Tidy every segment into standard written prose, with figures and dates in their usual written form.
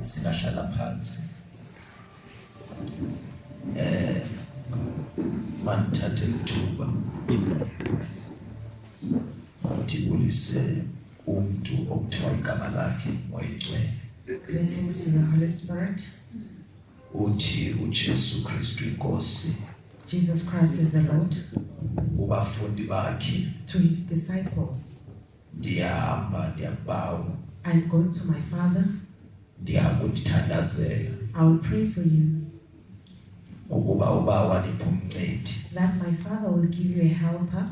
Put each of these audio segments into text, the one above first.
Singahlala phansi. Manithathe ithuba. Ndibulise umuntu okuthiwa igama lakhe moyingcwele. Greetings to the Holy Spirit. Uthi uJesu Kristu inkosi. Jesus Christ is the Lord. Kubafundi bakhe. To his disciples. Ndiyahamba ndiyabawa. I'm going to my Father. Ndiyakundithandazela. I will pray for you. Ukuba ubawa niphe umncedi. That my Father will give you a helper.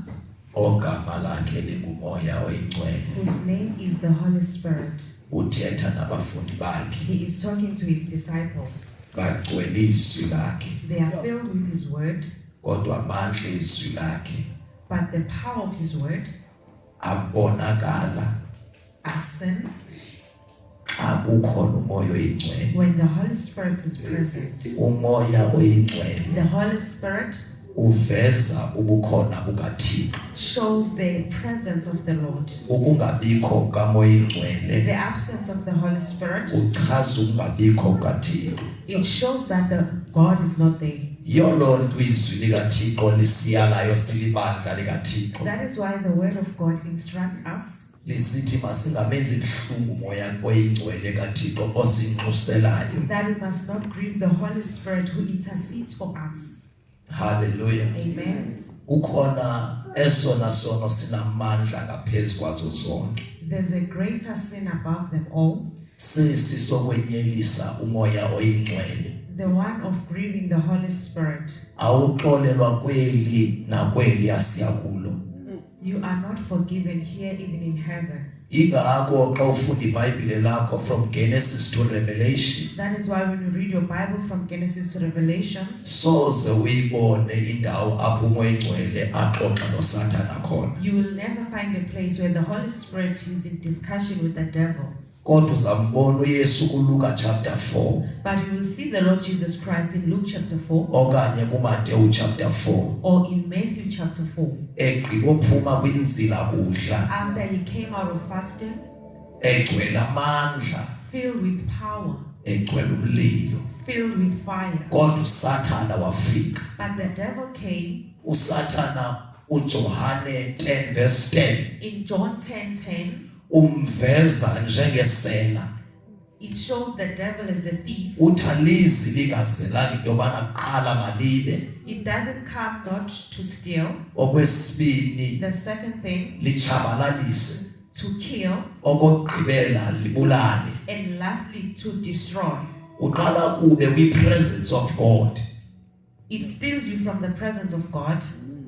Ogama lakhe lingumoya oyingcwele. Whose name is the Holy Spirit. Uthetha nabafundi bakhe. He is talking to his disciples. Bagcwele izwi lakhe. They are filled with his word. Kodwa amandla izwi lakhe. But the power of his word. Abonakala. As seen. Akukhona umoya oyingcwele. When the Holy Spirit is present. Umoya oyingcwele. The Holy Spirit. Uveza ubukhona bukaThixo. Shows the presence of the Lord. Ukungabikho kamoya oyingcwele. The absence of the Holy Spirit. Uchaza ukungabikho kaThixo. It shows that the God is not there. Yolonto izwi likaThixo lisiyalayo silibandla likaThixo. That is why the word of God instructs us. Lisithi masingamenzi ibhlungu moya oyingcwele kaThixo osinxuselayo. That we must not grieve the Holy Spirit who intercedes for us. Hallelujah. Amen. Kukhona esona sono sinamandla ngaphezulu kwazo zonke. There's a greater sin above them all. Sisokwenyelisa umoya oyingcwele. The one of grieving the Holy Spirit. Awuxolelwa kweli nakweli asiyakulo. You are not forgiven here even in heaven. Ingakho xa ufunda iBhayibhile lakho from Genesis to Revelation. That is why when you read your Bible from Genesis to Revelations. Soze uyibone indawo apho umoya oyingcwele axoxa noSathana khona. You will never find a place where the Holy Spirit is in discussion with the devil. Kodwa uzambona uYesu kuLuka chapter 4. But you will see the Lord Jesus Christ in Luke chapter 4. Okanye kuMateyu chapter 4. Or in Matthew chapter 4. Egqibophuma kwinzila kudla. After he came out of fasting. Egcwele amandla. Filled with power. Egcwele umlilo. Filled with fire. Kodwa uSathana wafika. But the devil came. uSathana uJohane 10 verse 10. In John 10:10. Umveza njengesela. It shows the devil as the thief. Uthalizi lingazelanga into yobana qala malibe. It doesn't come not to steal. Okwesibini. The second thing. Lichabalalise. To kill. Okugqibela libulale. And lastly to destroy. Uqala kube kwi-presence of God. It steals you from the presence of God.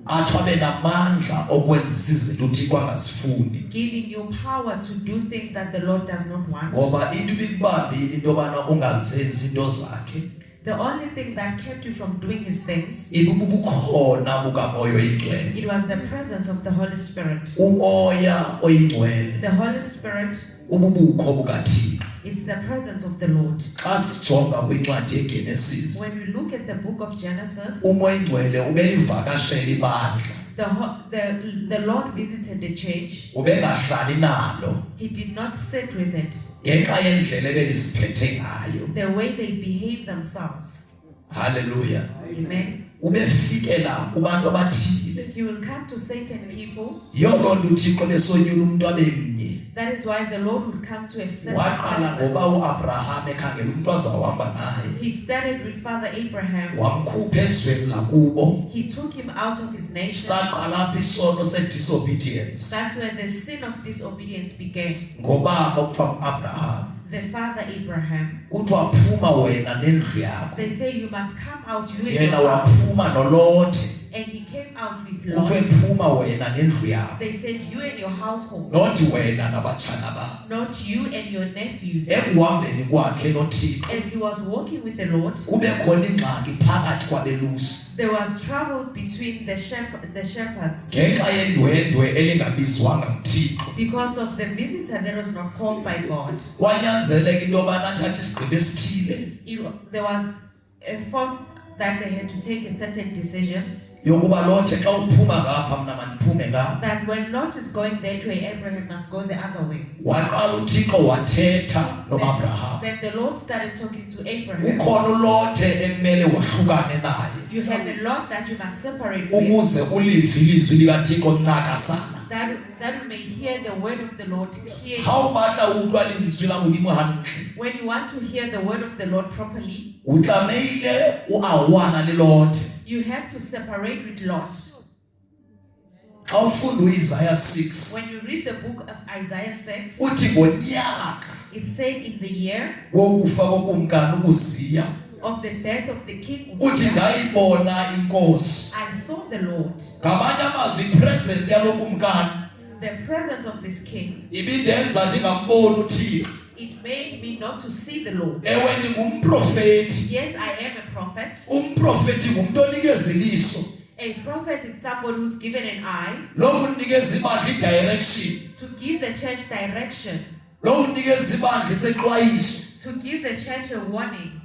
Athabe namandla okwenzisa izinto uThixo angazifuni. Giving you power to do things that the Lord does not want. Ngoba into ibikubambile into yobana ungazenzi into zakhe. The only thing that kept you from doing his things. Ibubukhona bukamoya oyingcwele. It was the presence of the Holy Spirit. Umoya oyingcwele. The Holy Spirit. Ububukho bukaThixo. It's the presence of the Lord. Xa sijonga kwincwadi yeGenesis. When we look at the book of Genesis. Umoya oyingcwele ubelivakashela ibandla. The Lord visited the church. Ubengahlali nalo. He did not sit with it. Ngenxa yendlela ebeliziphethe ngayo. The way they behave themselves. Hallelujah. Amen. Ubefikela kubantu abathile. He will come to certain people. Yonke uThixo lesonyula umuntu abemnye. That is why the Lord would come to a certain Waqala person. ngoba uAbraham ekhangela umuntu azawuhamba naye. He started with Father Abraham. Wamkhupha ezweni lakubo. He took him out of his nation. Saqala apha isono se-disobedience. That's where the sin of disobedience began. Ngobaba okuthiwa uAbraham. The father Abraham. Kuthiwa phuma wena nendlu yakho. They say you must come out, you and Yena your house. waphuma noLothe. And he came out with Kuthiwe Lot. phuma wena nendlu yakho. They said you and your household. Not wena nabatshana bakho. Not you and your nephews. Ekuhambeni kwakhe noThixo. As he was walking with the Lord. Kube khona ingxaki phakathi kwabelusi. There was trouble between the shepherds. Ngenxa yendwendwe elingabizwanga nguThixo. Because of the visitor that was not called by God. Kwanyanzeleka into yobana athathe isigqibo esithile. There was a force that they had to take a certain decision. yokuba Lothe xa uphuma ngapha mina mandiphume ngapha. That when Lot is going that way, Abraham must go the other way. Waqala uThixo wathetha noAbraham. Then the Lord started talking to Abraham. Ukhona uLothe ekumele wahlukane naye. You have a lot that you must separate with. Ukuze ulive ilizwi likaThixo ncakasana. That you may hear the word of the Lord clearly. How batla utlwa lentswe la Modimo hantle. When you want to hear the word of the Lord properly, O tlameile o awana le Lothe. you have to separate with Lot. Xa ufunda uIsaiah 6, When you read the book of Isaiah 6, uthi ngonyaka it said in the year wokufa kokumkani uZiya, of the death of the king uthi Uzziah, ndayibona inkosi. I saw the Lord. Ngamanye amazwi ipresence yalokumkani The presence of this king, ibindenza ndingamboni uThixo. it made me not to see the Lord. Ewe ndingumprofeti. Yes, I am a prophet. Umprofeti ngumuntu onikeza iliso. A prophet is somebody who's given an eye Lo unikeza ibandla idirection. to give the church direction, Lo unikeza ibandla isexwayiso. to give the church a warning.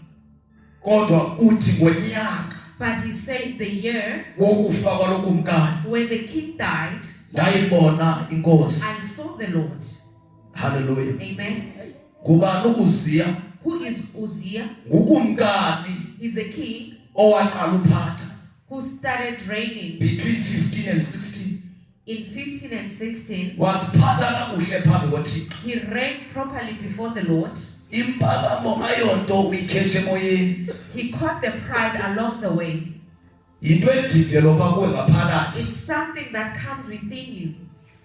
Kodwa uthi ngonyaka But he says the year wokufa kwalokumkani when the king died, ndayibona inkosi. I saw the Lord. Hallelujah. Amen. Ngubani uZiya? Who is Uzziah? Ngukumkani He's the king owaqala uphatha who started reigning between 15 and 16. in 15 and 16. Wasiphatha kakuhle phambi koThixo. He reigned properly before the Lord. Impakamo ayonto uyikhethe emoyeni. He caught the pride along the way. Into edevelopa kuwe ngaphakathi. It's something that comes within you.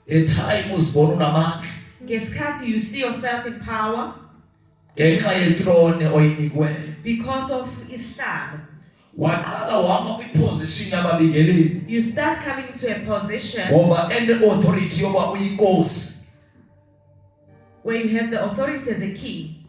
Etime uzibona unamandla Ngesikhathi you see yourself in power ngenxa yethrone oyinikwe. because of Islam. Waqala wama kwiposition yababingeleli. You start coming into a position Ngoba ene authority yoba uyinkosi. where you have the authority as a king,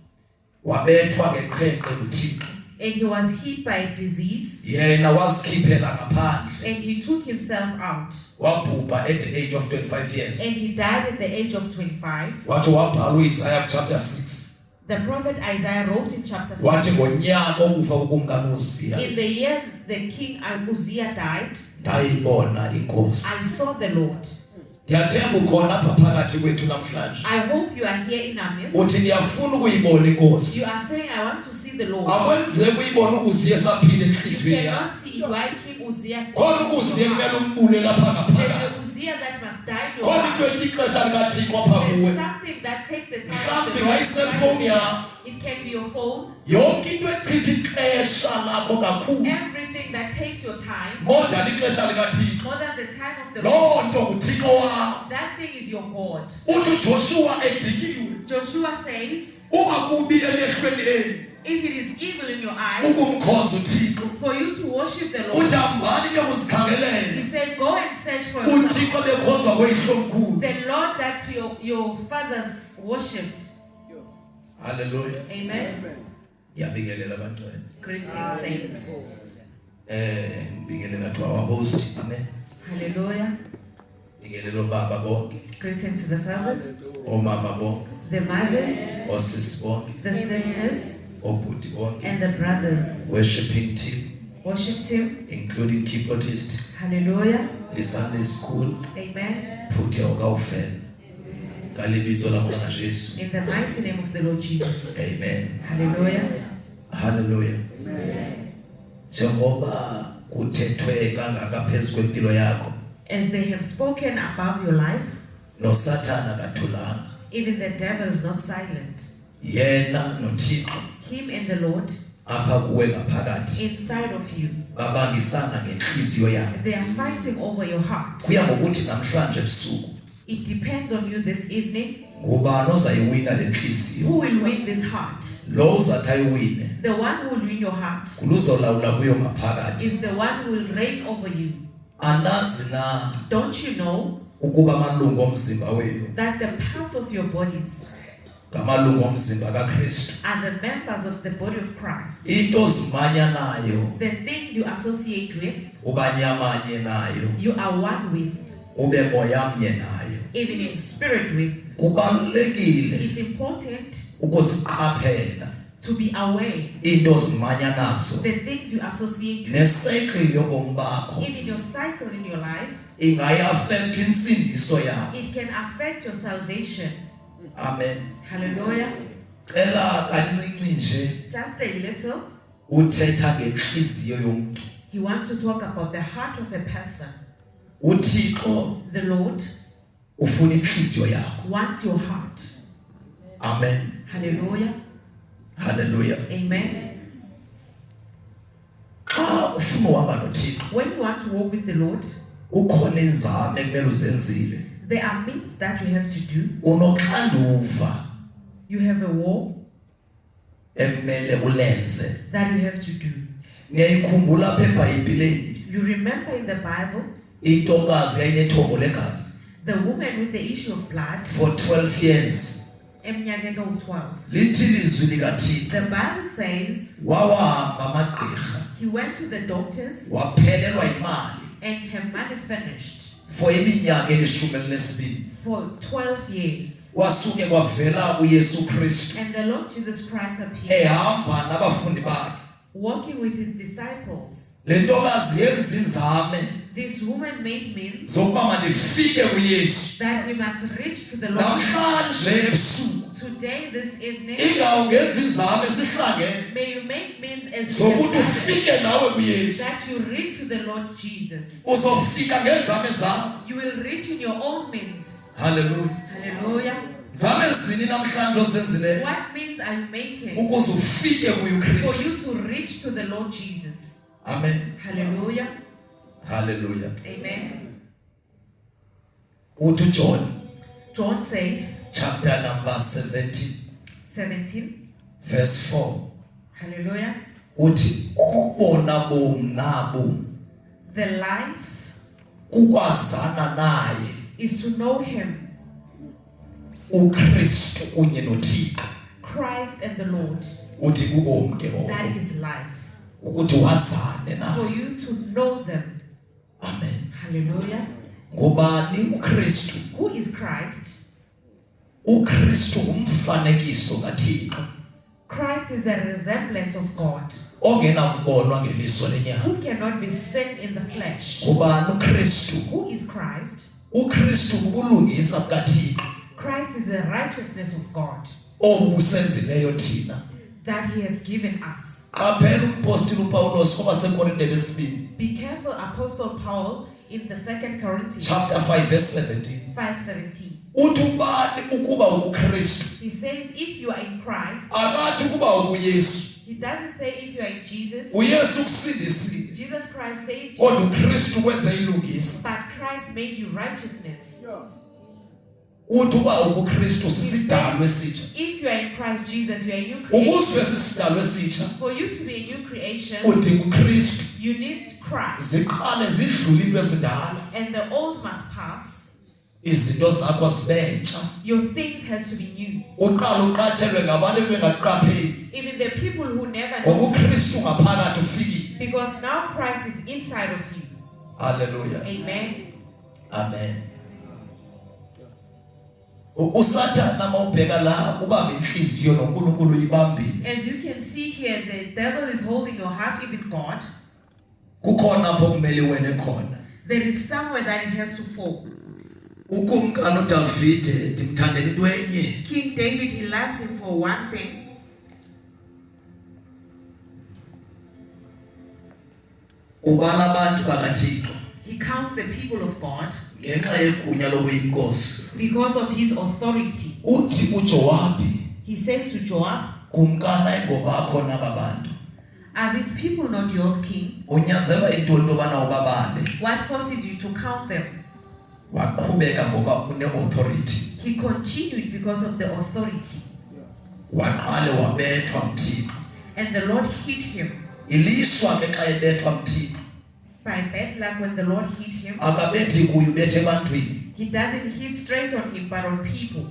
Wabethwa ngeqhenqe nguThixo. and he was hit by a disease, Yena wasikhiphela ngaphandle. and he took himself out, Wabhubha at the age of 25 years. and he died at the age of 25. Wathi wabhala uIsaiah chapter 6. The prophet Isaiah wrote in chapter Wathi 6, ngonyaka okufa kokumkani uZiya in the year the king Uzziah died, ndayibona I inkosi. saw the Lord. Ndiyathemba ukhona apha phakathi kwethu namhlanje. I hope you are here in our midst. Uthi ndiyafuna ukuyibona inkosi. You are saying, I want to see the Lord. Akwenzeki uyibona uZiya saphila You enhliziyweni yakho. cannot see why King Uzziah stayed Khona in uZiya your kumele heart. umbule lapha There's ngaphakathi. a Uzziah that must die in your Khona into heart. ethi ixesha likaThixo apha There's kuwe. something that takes the time of Mhlawumbi the Lord. ngayi-cellphone yakho. It can be your phone. Yonke into echitha ixesha lakho kakhulu. Everything that takes your time, More than ixesha likaThixo. more than the time of the Lord. Loo nto nguThixo wakho. That thing is your God. Uthi uJoshua edikiwe. Joshua says, Ungakubi emehlweni eni. if it is evil in your eyes, Ukumkhonza uThixo. for you to worship the Lord, Uthi hambani he niyokuzikhangelela. said, go and search for yourself. uThixo bekhonzwa kweyihlomkhulu. The Lord that your fathers worshipped. Hallelujah. Amen. Ngiyabingelela abantwana. Greetings, saints. Ngibingelela to our host. Amen. Hallelujah. Ngibingelela obaba bonke, Greetings to the fathers, omama bonke, the mothers, osisi bonke, the sisters, obhuti bonke, and the brothers. worshiping team, Worship team. including keyboardist, Hallelujah. the Sunday school, Amen. phuthe okawufela. Ngalibizo lamaNkosi Jesu. In the mighty name of the Lord Jesus. Amen. Hallelujah. Hallelujah. Njengoba kuthethwe kangaka phezu kwempilo yakho, As they have spoken above your life, noSathana kathulanga. even the devil is not silent. Yena noThixo Him and the Lord apha kuwe ngaphakathi inside of you, babangisana ngenhliziyo yakho. they are fighting over your heart. Kuya ngokuthi namhlanje ebusuku It depends on you this evening. ngubani ozayiwina le nhliziyo. Who will win this heart? Lo uzathi ayiwine The one who will win your heart kuluzolawula kuyo ngaphakathi. is the one who will reign over you. Anazi na Don't you know ukuba amalungu omzimba wenu that the parts of your bodies ngamalungu omzimba kaKristu. are the members of the body of Christ? Into zimanya nayo The things you associate with, ubanyamanye nayo you are one with, ube moyamnye nayo. even in spirit with. Kubalulekile It's important ukusiqaphela To be aware. into zimanya nazo. The things you associate with. Necycle yobomi bakho. Even your cycle in your life. Ingayaffect insindiso yakho. It can affect your salvation. Amen. Hallelujah. Cela kancinci nje. Just a little. Uthetha ngenhliziyo yomuntu. He wants to talk about the heart of a person. uThixo The Lord ufuna inhliziyo yakho. wants your heart. Amen. Hallelujah. Hallelujah. Amen. Ufuna uhamba noThixo. When you want to walk with the Lord, kukhona inzame ekumele uzenzile. there are means that you have to do. Unoxanduva You have a war ekumele ulenze. that you have to do. Ngiyayikhumbula apha eBhayibhelini You remember in the Bible, intokazi yayinethobo legazi the woman with the issue of blood, for 12 years. eminyakeni 12. Lithi ilizwi likaThixo The Bible says wawahamba amagqirha he went to the doctors waphelelwa imali and her money finished for iminyaka eli-12. for 12 years. Kwasuke kwavela uYesu Kristu And the Lord Jesus Christ appeared, ehamba nabafundi bakhe. walking with his disciples. Le ntokazi yenza inzame This woman made means zokuba mandifike kuYesu that we must reach to the Lord namhlanje ebusuku. today, this evening. Ingawungenza inzame sihlangene May you make means as zokuthi you ufike nawe kuYesu. that you reach to the Lord Jesus. Uzofika ngezame zakho. You will reach in your own means. Hallelujah. Hallelujah. Zame zini namhlanje osenzileyo What means are you making ukuze ufike kuye for uKristu. you to reach to the Lord Jesus? Amen. Hallelujah. Hallelujah. Amen. Uthi John John says, chapter number 17 17. verse 4. Hallelujah. Uthi ubona bomnabo The life kukwazana naye is to know him, uKristu kunye noThixo. Christ and the Lord. Uthi kubomi ke That bonke is life. ukuthi wazane For naye. you to know them. Amen. Hallelujah. Ngobani uKristu? Who is Christ? uKristu umfanekiso kaThixo Christ is a resemblance of God, ongena kubonwa ngeliso lenyama. who cannot be seen in the flesh. Ngobani uKristu? Who is Christ? uKristu ubulungisa bukaThixo Christ is the righteousness of God obusenzileyo thina. that he has given us. Qaphela umpostoli uPawulos kwabaseKorinte besibili Be careful, Apostle Paul in the 2 Corinthians chapter 5 verse 17. 5:17. Uthi ubani ukuba uKristu? He says, if you are in Christ, Akathi ukuba uYesu. he doesn't say if you are in Jesus. uYesu kusindisile. Jesus Christ saved you, Kodwa uKristu wenza ilungisa. but Christ made you righteousness. Uthi uba uKristu sisidalwe esitsha. If you are in Christ Jesus, you are a new creation. Ukuze sisidalwe esitsha For you to be a new creation, udinga uKristu. you need Christ. Ziqale zidlule into ezidala. And the old must pass. Izinto zakho zibentsha. Your things has to be new. Uqala uqatshelwe ngabantu bengaqapheli. Even the people who never Ngoba know. uKristu ngaphakathi ufikile. Because now Christ is inside of you. Hallelujah. Amen. Amen. Usathana mawubheka la ubamba inhliziyo noNkulunkulu ibambile. As you can see here, the devil is holding your heart, even God. Kukhona apho kumele wena khona. There is somewhere that it has to fall. Ukumkani uDavide ndimthandela into enye. King David, he loves him for one thing. Ubala abantu bakaThixo He counts the people of God ngenxa yegunya lokuyinkosi. because of his authority. Uthi uJowabi He says to Joab, kumkana ingobakho nababantu. are these people not yours, king? Unyanzelwa intoni into bana ubabale? What forces you to count them? Waqhubeka ngoba une-authority. He continued because of the authority. Waqale wabethwa mthixo. And the Lord hit him. Ilishwa ke xa ebethwa mthixo. By bad luck, when the Lord hit him, Akabethi kuyo ubethe ebantwini. he doesn't hit straight on him, but on people.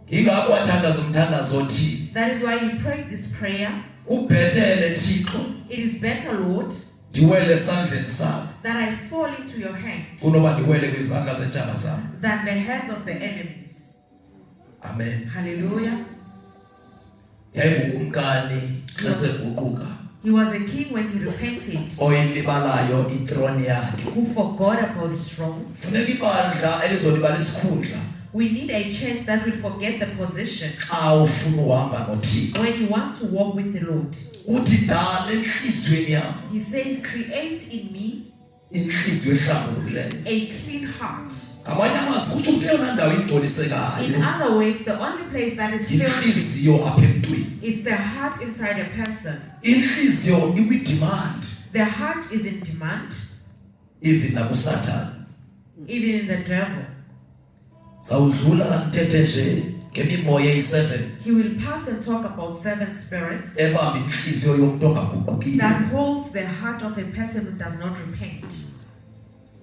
Ingakho wathandaza umthandazo othile. That is why he prayed this prayer. Ubhethele Thixo It is better, Lord, ndiwele esandleni sakho that I fall into your hand kunoba ndiwele kwizandla zentshaba zam. than the hands of the enemies. Amen. Hallelujah. Yayikumkani eseguquka He was a king when he repented, oyilibalayo ithrone yakhe. who forgot about his throne. Funeka ibandla elizolibala isikhundla We need a church that will forget the position xa ufuna uhamba noThixo. when you want to walk with the Lord. Uthi dala enhliziyweni yami He says, create in me inhliziyo ehlambulukileyo. a clean heart. Ngamanye amazwi kuthi ukuthi eyona ndawo In ingcolisekayo other words, the only place that is filled inhliziyo apha emntwini. is the heart inside a person. Inhliziyo ikwi-demand The heart is in demand, even nakuSathane. even in the devil. Sawudlula mthethe nje ngemimoya eyi-7 He will pass and talk about 7 spirits ebamba inhliziyo yomuntu ongaguqukiyo. that holds the heart of a person who does not repent.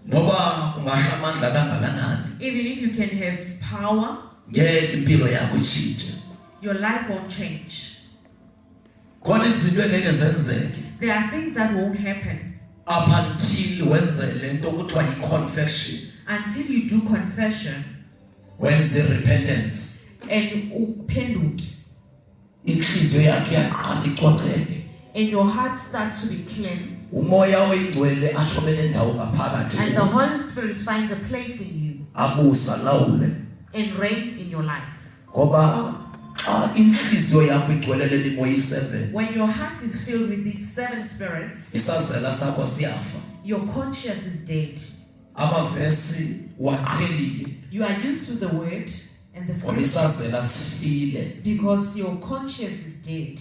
Noba ungahla amandla kangakanani, Even if you can have power, ngeke impilo yakho itshintshe. your life won't change. Khona izinto engeke zenzeke There are things that won't happen up until wenze lento kuthiwa yi-confession, until you do confession wenze repentance. and upenduke, Inhliziyo yakhe yaqala icoceke. and your heart starts to be clean, Umoya oyingcwele athobele indawo ngaphakathi and the Holy Spirit finds a place in you abusa lawule. and reigns in your life. Ngoba xa inhliziyo yakho igcwele le mimoya eyi-7 When your heart is filled with these 7 spirits, isazela sakho siyafa. your conscience is dead. Amavesi waqhelile You are used to the word and the ngoba scripture isazela sifile. because your conscience is dead.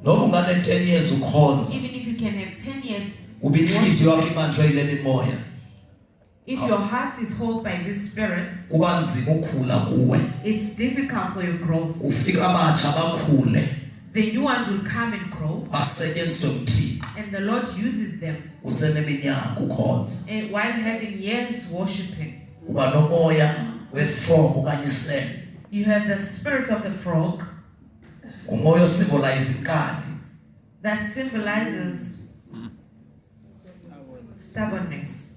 Noma ungane 10 years ukhonza Even if you can have 10 years, ube inhliziyo yakho ibanjwe yile mimoya, if your heart is held by these spirits, kuba nzima ukhula kuwe. it's difficult for your growth. Ufika abatsha bakhule The new ones will come and grow, basetyenziswe nguThixo and the Lord uses them useneminyaka ukhonza. and while having years worshiping. Uba nomoya we-frog okanye isem, You have the spirit of the frog umoya osimbolize inkani. that symbolizes stubbornness.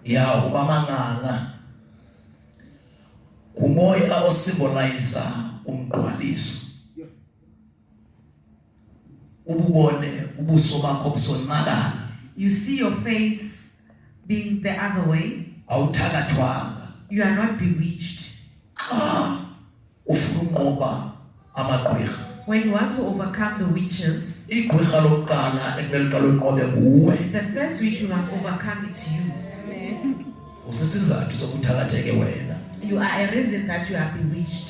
Ya uba manganga, umoya osimbolize umqwaliso. Ububone ubuso bakho busonakala, You see your face being the other way. awuthakathwanga. You are not bewitched. Xa ufuna unqoba amagqwirha, When you want to overcome the witches, igqwirha lokuqala ekumele uqale unqobe nguwe. the first witch you must overcome is you. Usisizathu sokuthakatheke wena. You are a reason that you are bewitched.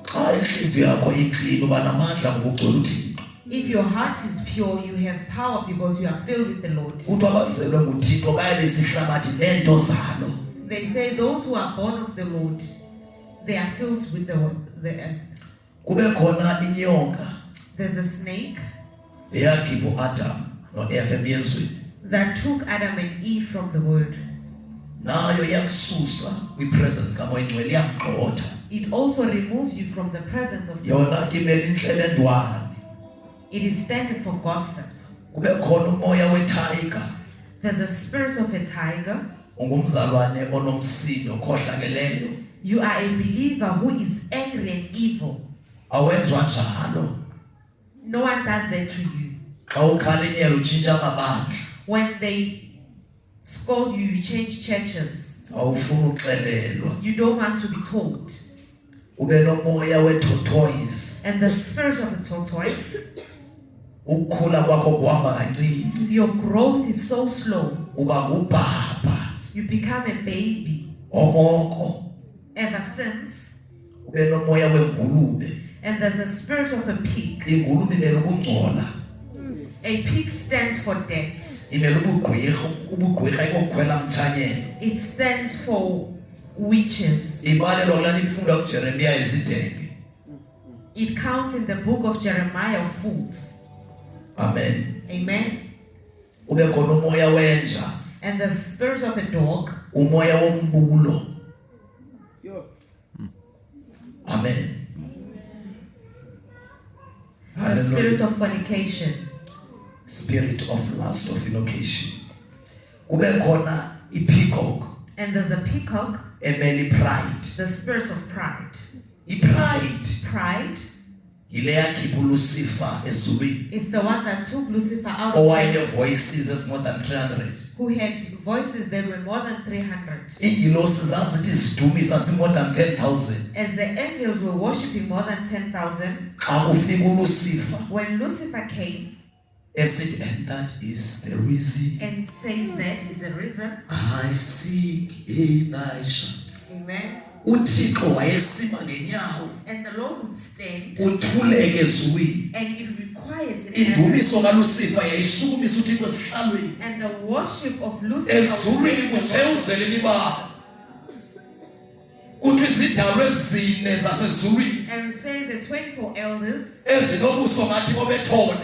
Xa inhliziyo yakho iclean uba namandla ngokugcwele uThixo. If your heart is pure, you have power because you are filled with the Lord. Kuthi abazelwe nguThixo baye besihlabathi neento zalo. They say those who are born of the Lord, they are filled with the earth. Kube khona inyoka There's a snake eyakhipha uAdam noEva emyezweni. that took Adam and Eve from the word. Nayo yakususa kwipresence kaMoya Ngcwele iyamgxotha. It also removes you from the presence of God. Yona imele inhlelendwane. It is standing for gossip. Kube khona umoya wetiger. There's a spirit of a tiger. Ungumzalwane onomsindo okhohlakeleyo. You are a believer who is angry and evil. Awenzwa njalo. No one does that to you. Xa ukhala inyela utshintsha amabandla. When they scold you, you change churches. Awufuna uxelelwa. You don't want to be told. Ube nomoya we-tortoise. And the spirit of a tortoise, Ukukhula kwakho kuhamba kancinci. your growth is so slow. Uba ngubhapha You become a baby omoko. ever since. Ube nomoya wengulube. And there's a spirit of a pig. Ingulube imele ukungcola. A pig stands for death. Imele ubugqwirha ikokukhwela mtshanyeni. It stands for witches. Ibalelwa kulaa nto ifunda kuJeremiya izidenge. It counts in the book of Jeremiah of fools. Amen. Amen. Ube khona umoya wenja. And the spirit of a dog. Umoya wombulo. Amen. The spirit of fornication. Spirit of lust, of fornication. Kube khona ipeacock. And there's a peacock. Emeli pride. The spirit of pride. Pride. Pride. yile yakhipha Lucifer ezulwini. It's the one that took Lucifer out of heaven, Owayene voices as more than 300. who had voices that were more than 300. Iingilosi zazithi zidumisa si more than 10,000. As the angels were worshipping more than 10,000, Xa kufika uLucifer when Lucifer came esithi, and that is the reason and says that is a reason, I seek Elisha. amen, uThixo wayesima ngenyawo and the Lord would stand, uthuleke ezulwini. and it required in heaven, Indumiso kaLucifer yayishukumisa uThixo esihlalweni. and the worship of Lucifer Ezulwini would raise the Lord. kujeyuzela imibala. Kuthi izidalwa ezine zasezulwini And say the 24 elders ezinobuso ngathi bobethole.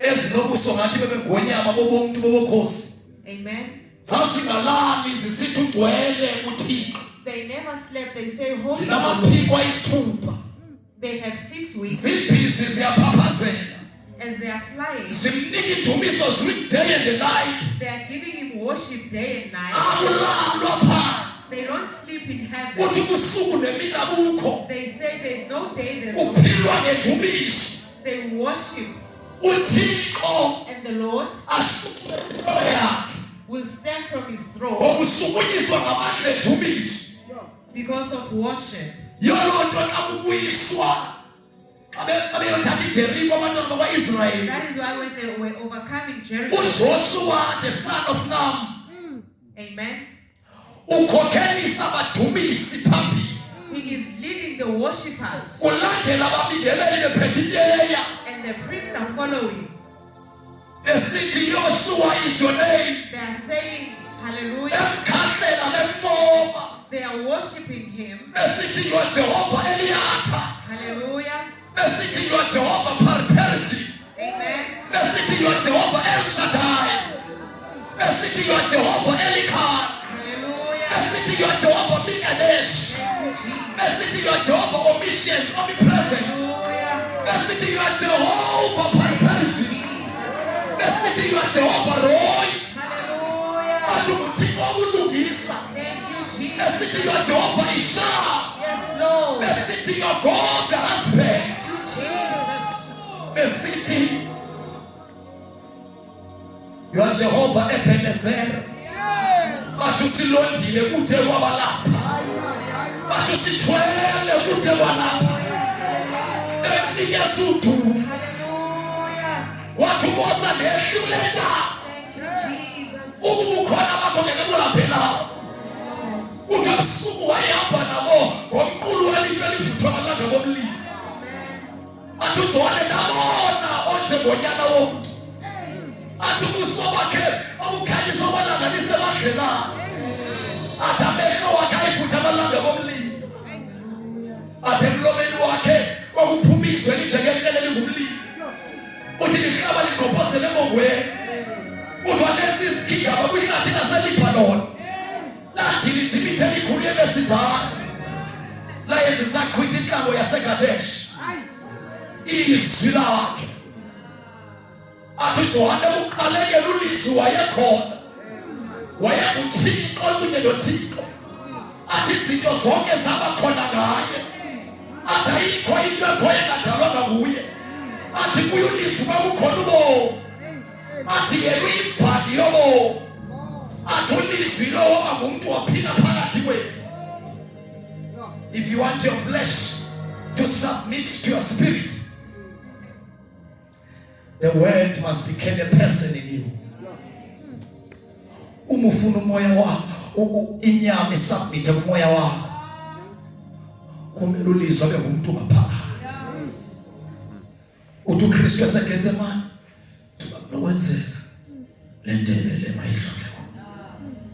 Ezinobuso ngathi bebegonyama bobomuntu bobokhosi. amen. Zasingalali zisithi ugcwele uThixo. They never slept. They say, hold on. Zinamaphiko ayisithupha. They have 6 weeks Zibhizi ziyaphaphazela. as they are flying. Zimnika indumiso zwi day and night. They are giving him worship day and night. Akulalwa pha. They don't sleep in heaven. Uthi kusuku nemini abukho. They say there is no day that Uphilwa ngendumiso. they worship, uThixo and the Lord ashukuya will stand from his throne ngokusukunyiswa ngamandla edumiso. because of worship. Yolonto xa kubuyiswa xa beyothatha iJeriko abantwana bakwaIsrayeli. That is why when they were overcoming Jericho, uJoshua the son of Nun amen, ukhokhelisa abadumisi phambili. he is leading the worshippers, Kulandela ababingeleli bephethileya and the priests are following. esithi Joshua is your name. They are saying hallelujah. Emkhahlela bemfoma They are worshiping him. esithi you are Jehovah Eliata. Hallelujah. Esithi you are Jehovah Parpersi. Amen. Esithi you are Jehovah El Shaddai. Esithi you are Jehovah Elikan. Hallelujah. Esithi you are Jehovah Mikadesh. Thank you, Jesus. Esithi you are Jehovah Omniscient, Omnipresent. Hallelujah. Esithi you are Jehovah Parpersi. Esithi you are Jehovah Roy. Hallelujah. Athi uThixo ukulungisa. Thank you, Jesus. Esithi you are Jehovah Isha. Yes, Lord. Esithi you are God the husband. Thank you, Jesus. Esithi you are Jehovah Ebenezer. Bathu silondile kude kwabalapha. Bathu sithwele kude kwalapha. Emnikeza udumo. Hallelujah. Wathi ubosa nehluleta. Thank you, Jesus. Ukubukhona bakho ngeke buhambe nawo. Yes, Lord. Kuthi ubusuku wayihamba nabo ngomqulu welifa elivuthwa amalanga bomlilo. Amen. Athi uJohane ndabona onjengonyana womntu. Athi ubuso bakhe obukhanyisa amalanga lisemandleni. Athi amehlo wakhe ayivutha amalanga bomlilo. Athi emlomeni wakhe kwakuphuma izwi elinjengenkele lingumlilo. Uthi lihlaba liqophozele emongweni. Uthi walenza izigigaba kwihlathi laseLibanon. Lathi lizimithe elikhulu ebesidala. Layenza isaqhwithi inhlango yaseKadesh. Izwi lakhe. Athi uJohane uqalekela ulizwi wayekhona. WayenguThixo kunye noThixo. Athi izinto zonke zabakhona ngaye. Athi ayikho into ekhoyo engadalwanga nguye. Athi kuyo ulizwi kwakukhona ubomi. Athi yena uyimbali yobomi. Athi ulizwi lowo ngumuntu waphila phakathi kwethu. If you want your flesh to submit to your spirit, the word must become a person in you. Umufuna umoya wakho, inyama isubmit kumoya wakho. Kumele ulizwe abe ngumuntu ngaphakathi. Uthi uKristu eseGetsemane, nokwenzeka lendebele mayidlule.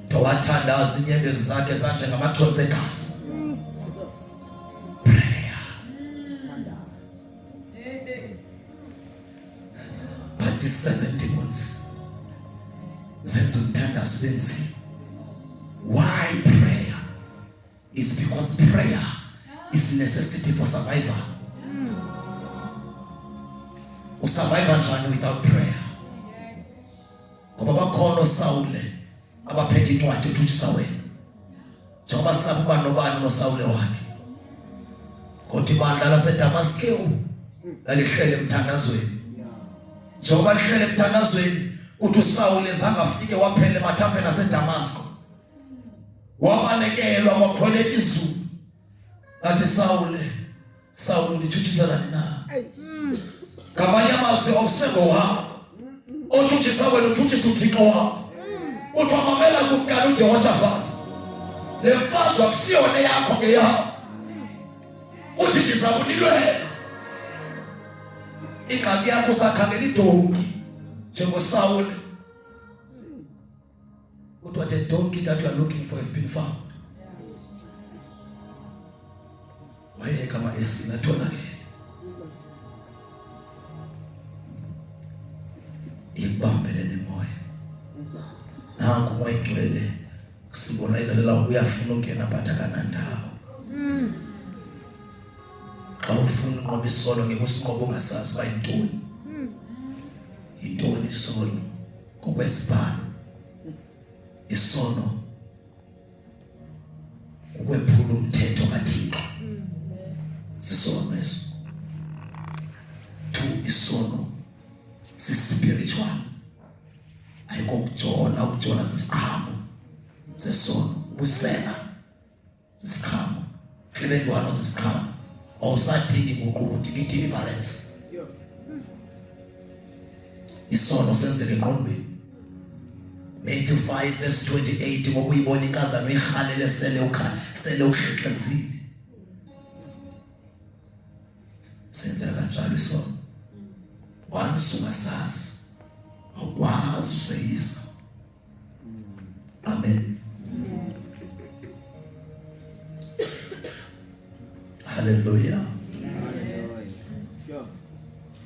Towathandaza inyembezi zakhe zanje ngamathonsi egazi. Prayer. But these 7 demons zenza umthandazo benzi. Why prayer? It's because prayer is necessity for survival. Usurvive njani without prayer? Ngoba bakhona oSawule abaphethe incwadi ethutshisa wena. Njengoba silapha ubani nobani noSawule wakhe. kodwa ibandla laseDamaskeu lalihlele emthandazweni. Njengoba lihlele emthandazweni, uthi uSawule ezangafike waphele emathafeni aseDamasko, wabalekelwa kwakhweleta izulu. Athi Sawule ndithuthiselani na? Ngamanye amazwi awusengo wakho, othuthisa wena uthuthisa uThixo wakho. Uthi wamamela kumkani uJehoshafathi, le mfazwe akusiyona yakho ngeyakho. Uthi ndiza kunilwela. Ingxaki yakho usakhangela idonki njengoSawule. Uthi what a donkey that you are looking for has been found. Wayeka esina tholakele. Ibambele nemoya. Nangu moya ingcwele. Sibona izalela uyafuna ukungena batha kanandawo. Xa ufuna unqoba isono ngeke usinqobe ungasazi ba yintoni. Yintoni isono? Ngokwesibhalo. Isono ukwephula umthetho kaThixo. Sisono eso. 2 isono spiritual. Ayiko ukujona sisiqhamo sesono. Ubusela sisiqhamo. Klebengwana sisiqhamo. Awusadingi ukuthi deliverance. Isono senzeke engqondweni. Matthew 5 verse 28, ngokuyibona inkazana ihalele sele uhlexezile. Senzeka kanjalo isono. Once ungasazi, awukwazi useyisa. Amen. Hallelujah.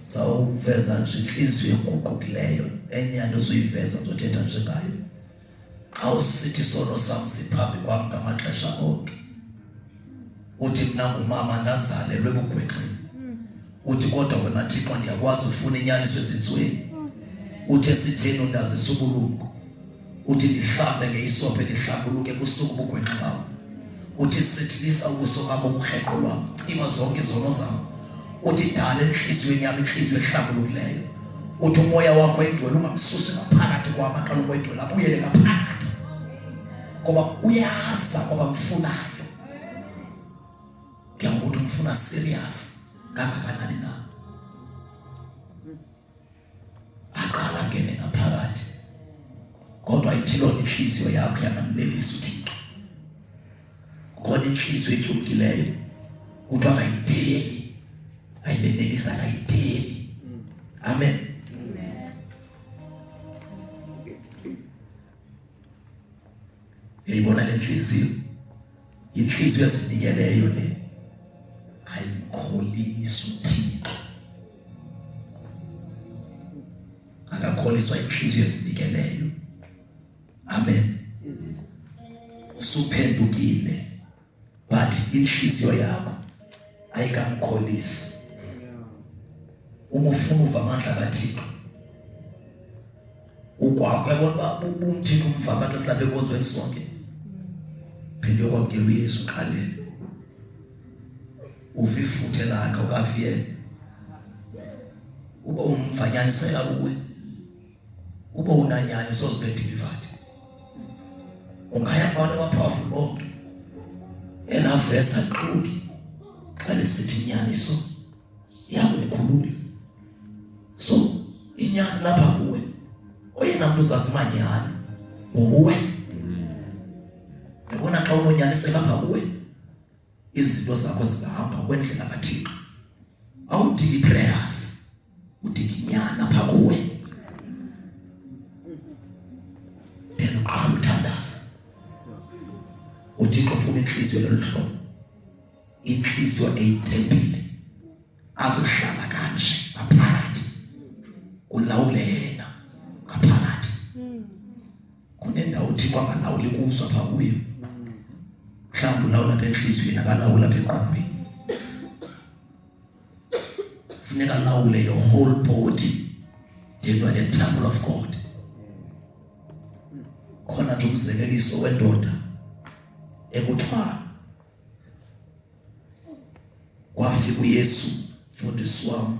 Zawuveza nje inhliziyo eguqukileyo, enyanda uzuyiveza uzothetha njengayo. Awusithi isono sami siphambi kwami ngamaxesha onke. Uthi mina ngumama ndazalelwe ebugwenxeni. Uthi kodwa wena Thixo ndiyakwazi ufuna inyaniso ezinzweni. Uthi esitheni undazisa ubulungu. Uthi ndihlambe ngeisophe ndihlambuluke kusuku ubugwenxa bami. Uthi sithilisa ubuso bakho kuhleqo lwami. Cima zonke izono zami. Uthi dala enhliziyweni yami inhliziyo ehlambulukileyo. Uthi umoya wakho engcwele ungamsusi ngaphakathi kwami, aqala umoya engcwele abuyele ngaphakathi. Ngoba uyaza ngoba mfunayo. Kuyangokuthi umfuna serious kangakanani na. Aqala ngene ngaphakathi. Kodwa ayithilona inhliziyo yakho yangamlelisa uThixo. Kodwa inhliziyo etyukileyo uthi akayideli. Ayibenelisa akayideli. Amen. Yayibona le nhliziyo. Inhliziyo esinikeleyo le. Ayikholisa uThixo. Akakholiswa inhliziyo esinikeleyo. Amen. Usuphendukile, but inhliziyo yakho ayikamkholisi. Uma ufuna uva amandla kaThixo, ukwakho yabona umthixo umva abantu esilapha enkonzweni sonke. Phinde yokwamkela uYesu uqalele. Uvifuthe lakhe ukafiyela. Uba umvanyanisela kuwe. Uba unanyani sozibe delivered. Ungaya abantu abapowerful bonke. Enavesa qhuki. Xa lisithi inyaniso yakho nikhulule. So inyani lapha kuwe. Oyena muntu uzasimanyana uwe. Yabona xa unonyanise lapha kuwe, izinto zakho zingahamba kwendlela kaThixo. Awudingi prayers, udinga inyani lapha kuwe. Then uqala uthandaza. uThixo ufuna inhliziyo loluhlobo. Inhliziyo eyithembile. Azohlala kanje ngaphakathi. Ulawule yena ngaphakathi. Kunendawo uThixo angalawuli kuzo apha kuyo. Mhlawumbe ulawula apha enhliziyweni, akalawula apha engqondweni. Funeka alawule your whole body. You are the temple of God. Khona nje umzekeliso wendoda ekuthiwa wafika uYesu mfundisi wami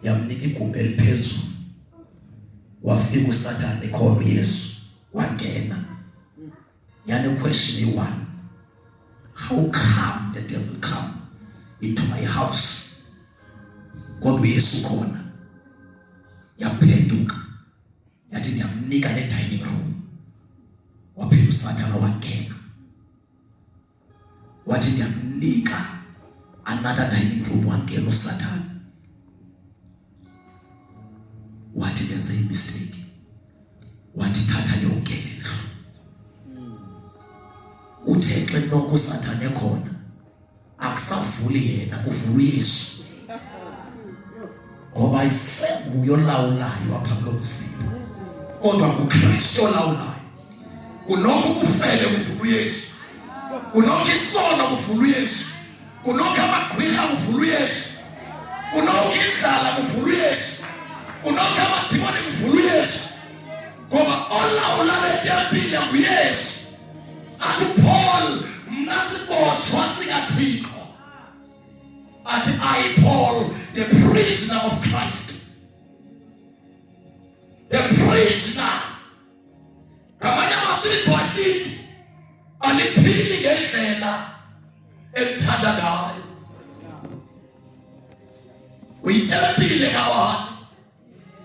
yamnika igumbi eliphezulu. Wafika uSathane khona uYesu wangena. Yani question one, how come the devil come into my house? Kodwa uYesu khona yaphenduka yathi ngiyamnika ne dining room. Waphela uSathane wangena wathi ngiyamnika another dining room. Wangena uSathane wathi benze imistake, wathi thatha yonke lendlu. Uthe xa noko uSathane khona akusavuli yena, kuvula uYesu, ngoba isenguyo olawulayo apha kulo mzimba, kodwa nguKristu olawulayo. Kunoko kufele kuvula uYesu, kunoko isono kuvula uYesu, kunoko amagqwirha kuvula uYesu, kunoko indlala kuvula uYesu, kunoko amadimoni kuvula uYesu, ngoba olawula le tempile nguYesu. Athi Paul mna sibotshwa singathixo, athi I Paul, the prisoner of Christ, the prisoner. Ngamanye amazwi aliphili ngendlela elithanda ngayo. Uyitempile kabantu,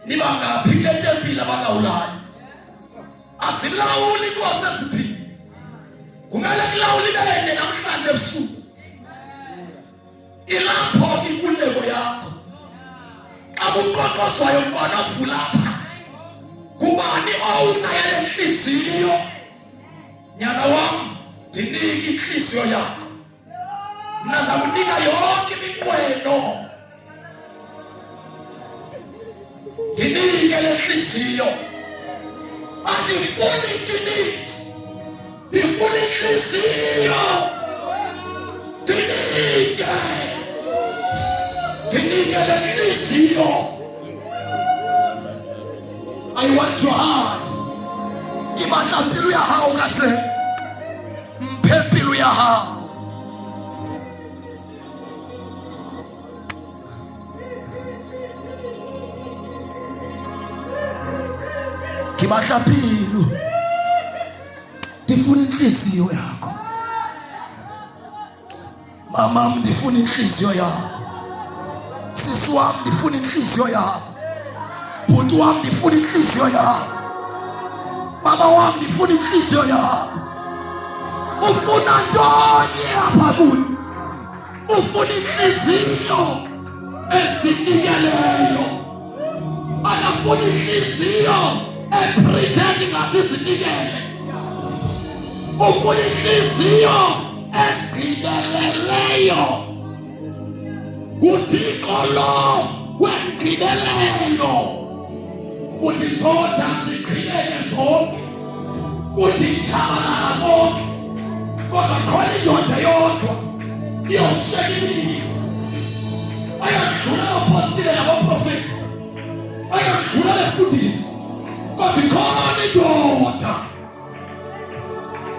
niba ngaphi le tempile abalawulayo? Asilawuli inkosi esiphila, kumele kulawule bene namhlanje ebusuku. Ilapho inkululeko yakho, abuqoqoswayo kubona vulapha. Kubani owunayo inhliziyo? Nyana wami, ndinike inhliziyo yakho, nazakunika yonke iminqweno. Ndinike le nhliziyo, andifuni intinitsi, ndifuna inhliziyo. Ndinike le nhliziyo. I want your heart. Ibatla mpilo ya hao kase, mphe mpilo ya hao. Kibatla mpilo, ndifuna inhliziyo yakho. Mama, ndifuna inhliziyo yakho. Sisi wami, ndifuna inhliziyo yakho. Bhuti wami, ndifuna inhliziyo yakho. Mama wami, ndifuna inhliziyo yakho. Ufuna ntoni apha kuwe? Ufuna inhliziyo esinikeleyo. Akafuna inhliziyo epretending ngathi sinikele. Ufuna inhliziyo egqibeleleyo. UThixo lo wengqibelelo. Uthi zonke zigqibele zonke, uthi shabalala konke, kodwa khona indoda yodwa iyoshekile. Ayadlula abapostile nabaprofeti, ayadlula abefundisi, kodwa khona indoda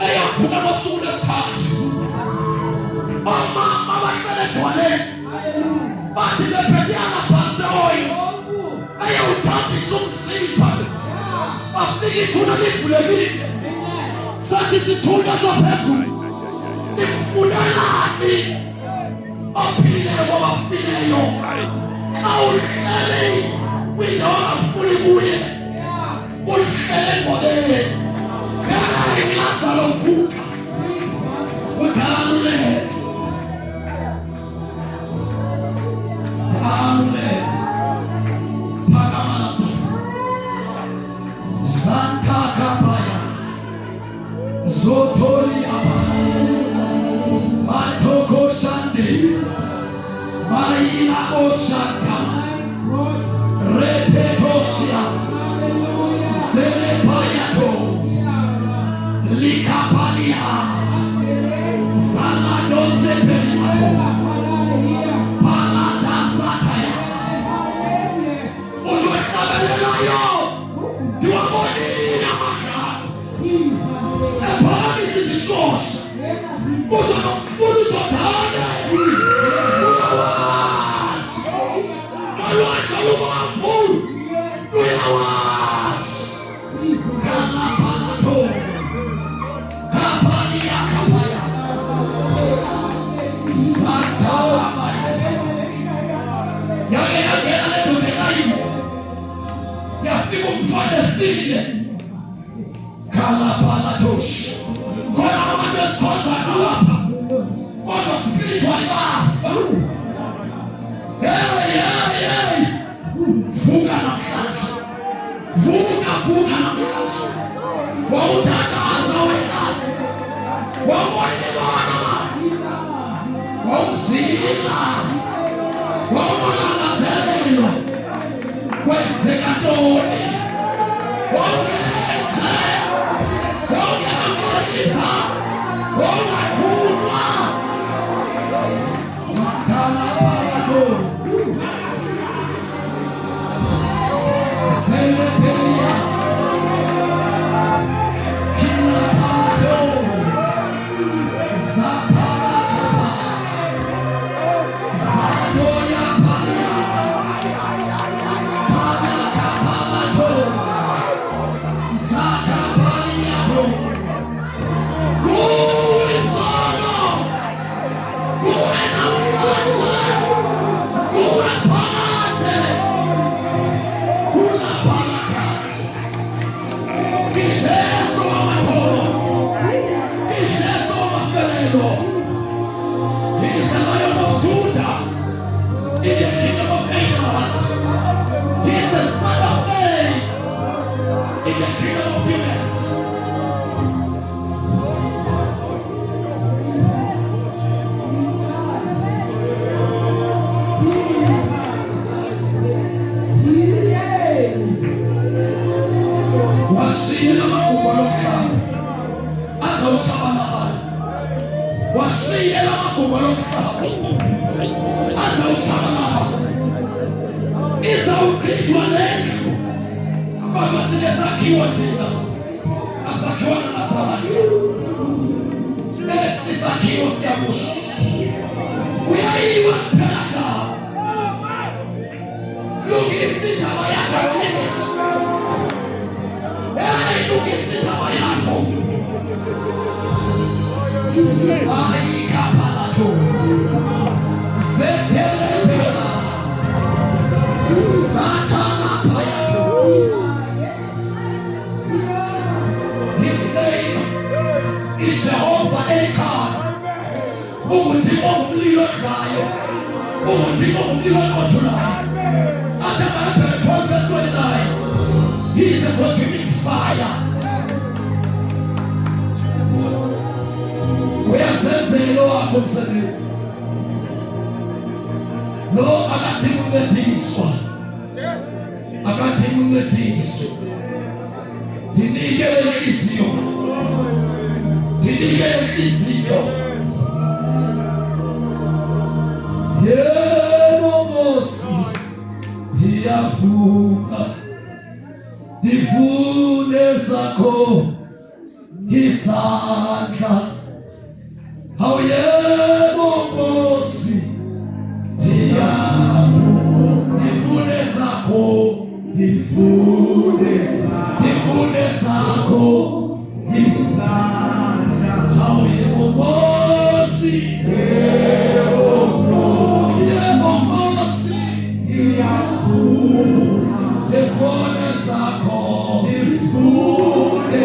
eyaphuka ngosuku lwesithathu. Omama abahlala edwaleni bathi bephethe amapasta oil, ayawuthambisa umzimba, bafika ithuna livulekile. Sathi sithunywa saphezulu, nimfunelani ophileyo kwabafileyo? Xa uhlele kwindawo ongafuni kuye, uhlele ngobeni. Hayi Lazaro, vuka udalule. Santakabaya Zotoriaba Matoko Sande Maila Oshanta Repetosia Zelepayato Likapania Saladose Peliato Palada Sataya Udoshtabelelayo Tuamonina Maka Epanis is the source. Uzo non full Zotane Alwaka lubavu luyawas kalapalato kapani ya kapaya santa mayete yage ale dutenai yafiku mfane file kalapalatosh kona wande skonza na wapa kona spiritual life. Hey. Vuga na mshaji. Vuga na mshaji. Wautangaza wena. Wamwani mwana. Wauzila. Wamwana zelelo. Wenze katoni. Waugeche. Waugeamarifa. Waunakunwa. Matala parado. Celeberia, kila palo, zapala, zadoya pala, pala kapalato, zakapaliato, kuwe sono, kuwe namshache, kuwe panate. Iseso matolo, iseso mafelelo. He is the Lion of Judah, in the kingdom of ignorance. He is the Son of Man, in the kingdom of humans. Wasiye makubwa lokha azawushabana hali. Wasiye makubwa lokha azawushabana hali. Izawukhithwa lendlu kodwa sinezakhiwo thina azakhiwa nazarani. Lesi sakhiwo siyakusho uyayiwa phela ngawo. Lungisa indaba yakho Yesu. Lungisa indaba yakho. Hayi kapalato. Zetelebela. Satana payato. His name is Jehovah Elikah. Umutima umlilo zayo. Umutima umlilo otula. Atamapele 12 verse 29. He is a consuming fire. Uyasenze lo akumsebenzi. Lo akathi kungetiswa. Akathi kungetiswa. Dinike inhliziyo. Dinike inhliziyo. Yebo Nkosi ndiyavuka. Ndifune sakho isandla. Awuyebo Nkosi ndifune sakho. Ndifune sakho isandla. Awuyebo Nkosi. Yebo Nkosi ndiyafuna. Ndifune sakho. Ndifune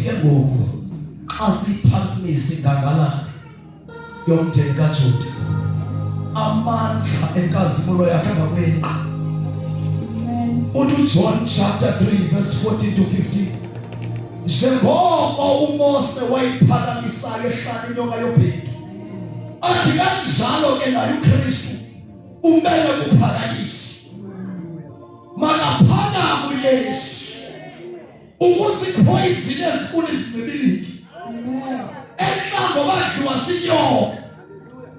ukuthi ke ngoku asiphakamisa ingangalani yomndeni kaJuda amandla enkazimulo yakhe ngakwenu. Uthi John chapter 3 verse 14 to 15. Njengoko uMose wayiphakamisayo ehlala inyoka yobhedu, athi kanjalo ke naye uKristu umele kuphakanyiswe. Makaphakame uYesu ukuze iphoyizini ezifuna izibiliki enhlango badliwa sinyoka,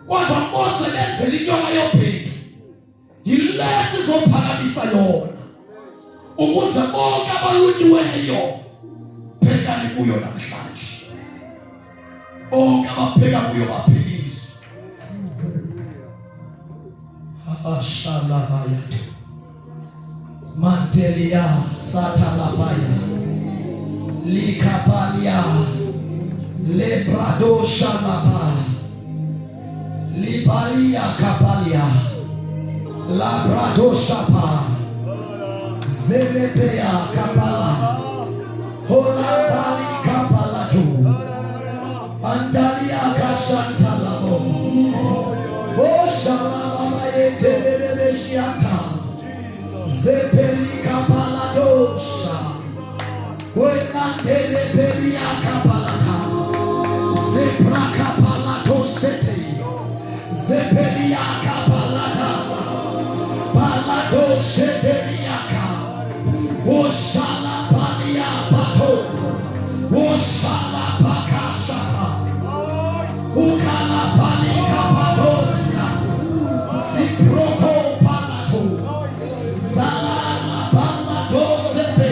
kodwa Mose benzela inyoka yobhedu yilesi izophakamisa yona ukuze bonke abalunyiweyo phekani kuyo namhlanje, bonke abapheka kuyo baphiliswe. Ashalabaya Mantelia Satalabaya Likapalia Lebrado Shalaba Libalia Kapalia Labrado Shapa Zelepea Kapala Holabali Kapalatu Andalia Kashantalabo Oshalama Yetelebeshiata Zepeli Kapaladosha Wenandele Belia Kapalata Zebra Kapalato Sete Zepelia Kapalatasa Palado Seteliaka Oshala Palia Pato Oshala Pakashata Ukala Palika Patosia Ziproko Palato Zalala Palato Sepe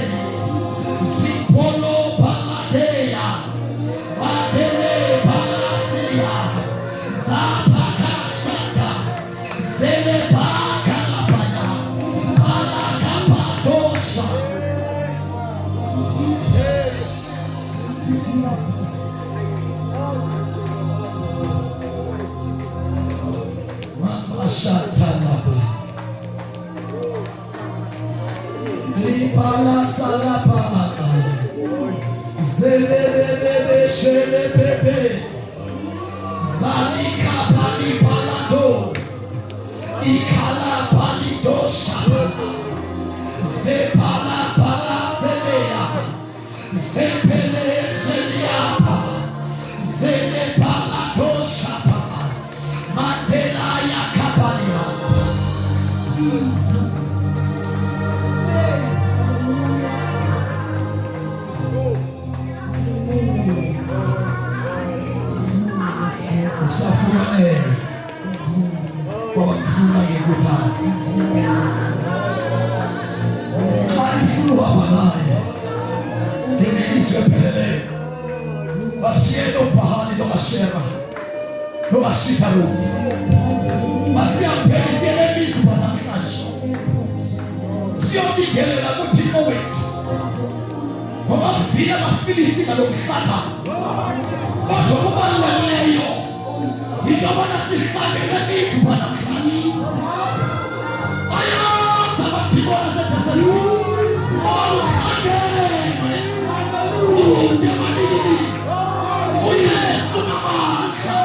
Zipolo Paladea Madele Palasia Zapakashata Zeleba Kalapaya Palakapatosha Mama Shatalaba Lipala Salapaka Zelebebe Shelebebe Zalika Palipalado Ikala Palido Shabala Zepala Pala Zelea Zepele Zeliapa Zele Palado Shabala Mandela Yakapalia Safurane kwa kufuna yekutana Kalifu abanaye Nishizwe pelele Basiendo pahali no ashera No ashita root Basia mpeli siele misu wanamshaji Sio migele na mutimo wetu Kwa mafila mafilisti na lomshata Watu kubalwa leyo Ikamana sifake na misu wanamshaji Aya sabati wana zetu All Sunday Ujamanini Uyesu na macha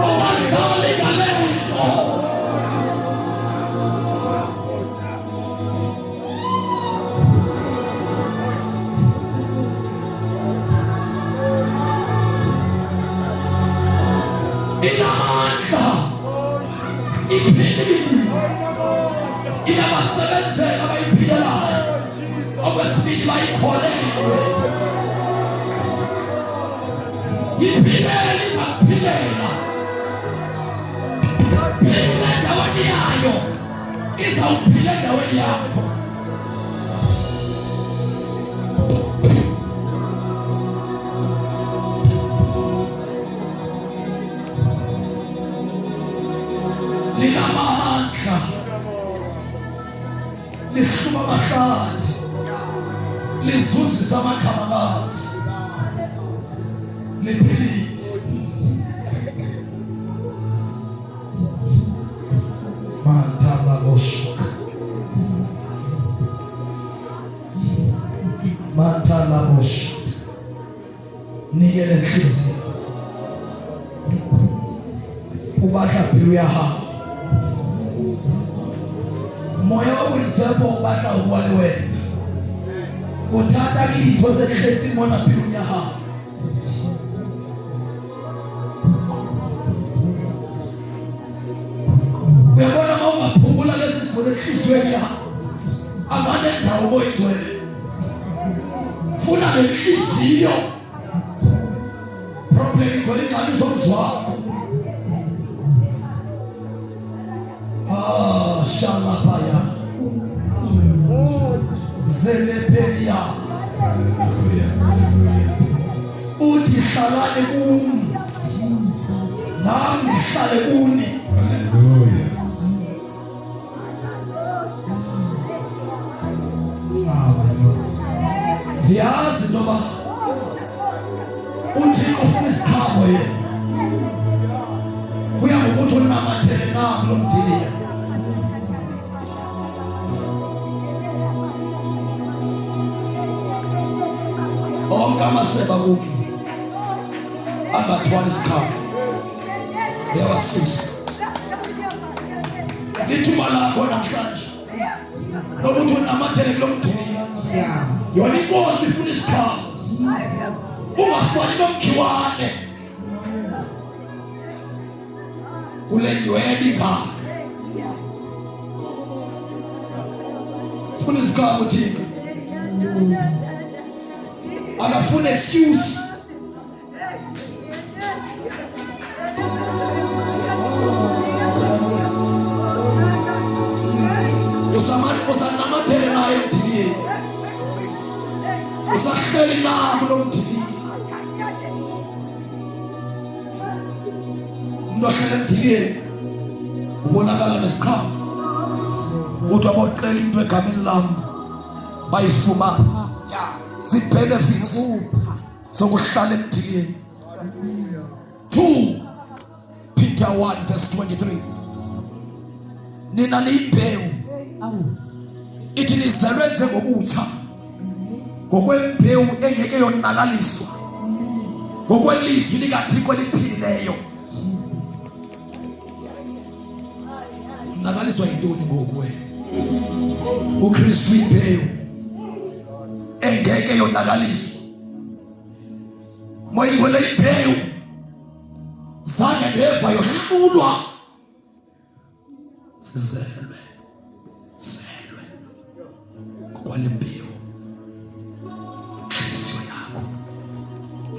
Omashali galento Inamandla Ipili Inabasebenzela abayiphilelayo okwesibili bayikholelwe Yiphilele izakuphilela Phila endaweni yayo izawuphila endaweni yakho Linamandla Lishuma amahlathi lizuzisa amakhamakazi liphilile Matalabosh. Nikele enhliziyo. Ubakha biya ha. Moya wenzebo ubakha uwalewe. Uthatha into zehlezi mona biya ha. Uyabona mawungaphungula lezi zibone enhlizweni yakho. Abane ndawo boyigcwele. Funa lenhliziyo. Problem ikho ingane zomzwakho. Shalabaya. Zelepelia. Uthi hlalane kum. Nami hlale kuni. Hallelujah. Ndiyazi noba uThixo ufuna isikhabo yena. Kuya ngokuthi unamathele na lo mdiliya. Onke amaseba kuki angathwala isikhabo. Yawasusa. Lithuba lakho namhlanje. Nokuthi unamathele kulo mdiliya. Yona inkosi ifuna isikhabo. Ungafani nomkhiwane. Kule ndwebi ngaka. Funa isikhabo thina. Akafuna excuse. Usanamathele naye mdiliye. Usahleli nabo lo mdiliye. Umuntu ohlala emdiliye ubonakala nesikhabo. Uthi abocela into egameni lami bayifumana. Benefits sokuhlala emdiliyeni. 2 Peter 1 verse 23. Nina niyimbewu. Ithi nizelwenze ngokutsha. Ngokwembewu engeke yonakaliswa. Ngokwelizwi likaThixo eliphilileyo. Unakaliswa yintoni ngoku wena? uKristu imbewu engeke yonakaliswa. Moyigcwele imbewu zange ndeva yohlulwa. Sizelwe ngokwale mbewu. Inhliziyo yakho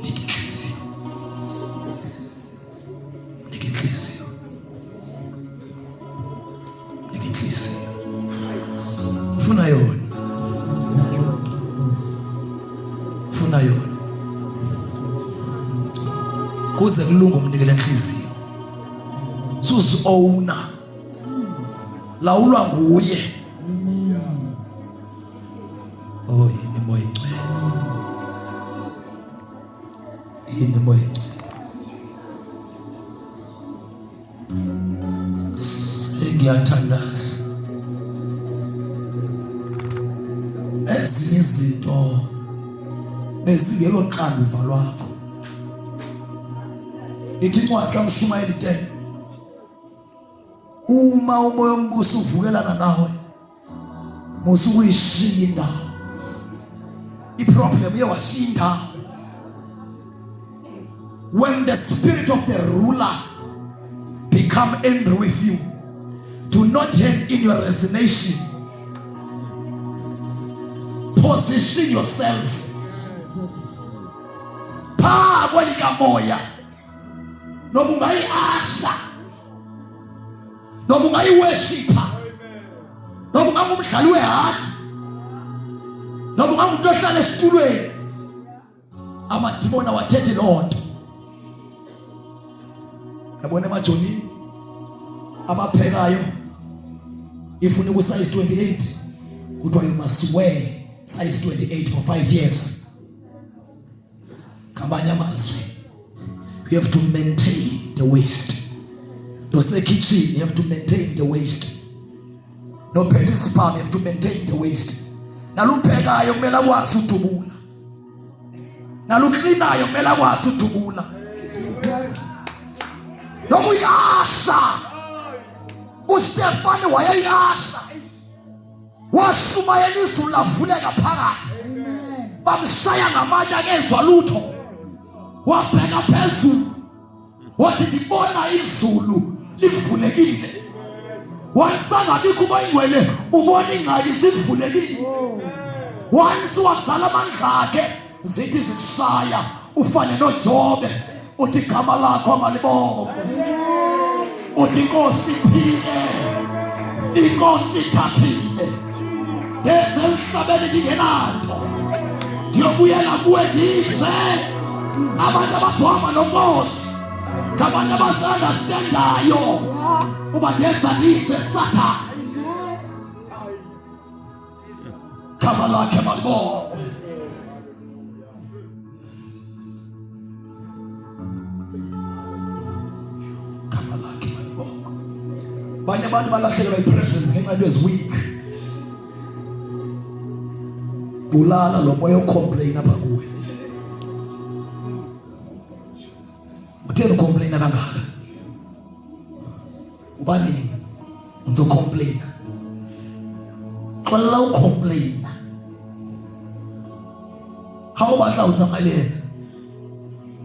nikinhliziyo. Funa yona. Kuze kulunga umnikele inhliziyo. Suzi owna. Lawulwa nguye. Oh yini moya ingcwele. Yini moya ingcwele. Ngiyathandaza. Ezinye izinto bezingelo xanduva lwakho. Ithi incwadi kaMshumayeli 10. Uma umoya ombuso uvukelana nawe, musu kuyishiya indawo. Iproblem yewashiya indawo. When the spirit of the ruler become angry with you, do not hand in your resignation. Position yourself. Pa kwalika moya. Noma ungayi asha. Noma ungayi worshipa. Noma ungumdlali wehadi. Noma ungumuntu ohlala esitulweni. Amadimoni awathethe lonto. Yabona emajoni abaphekayo ifuna ku size 28 kuthiwa you must wear size 28 for 5 years. Kamanye amazwi, you have to maintain the waist. No say kitchen, you have to maintain the waste. No petty spam, you have to maintain the waste. Naluphekayo kumele akwazi udubula. Naluklinayo kumele akwazi udubula. Noma uyasha. uStefane wayeyasha. Washumayela izulu lavuleka phakathi. Bamshaya ngamanye akezwa lutho. Wabheka phezulu. Wathi ngibona izulu livulekile. Wansangabikho bayingcwele ubona ingxaki sivulekile. Once wazala amandla akhe zithi zikushaya ufane noJobe uthi igama lakho amalibongo. Uthi inkosi iphile, inkosi ithathile. Bese emhlabeni ngingenanto. Ndiyobuyela kuwe ndize abantu abazohamba noNkosi. Abantu abazi-understandayo uba ndiyezalise Sathane. Gama lakhe malibongo. Gama lakhe malibongo. Abanye abantu balahlekelwa yi-presence ngenxa yento eziweak. Bulala lo moya ocomplain apha kuwe. Utheni ucomplain kangaka? Ubani uzocomplain? Xala ucomplain. How badla uzamale?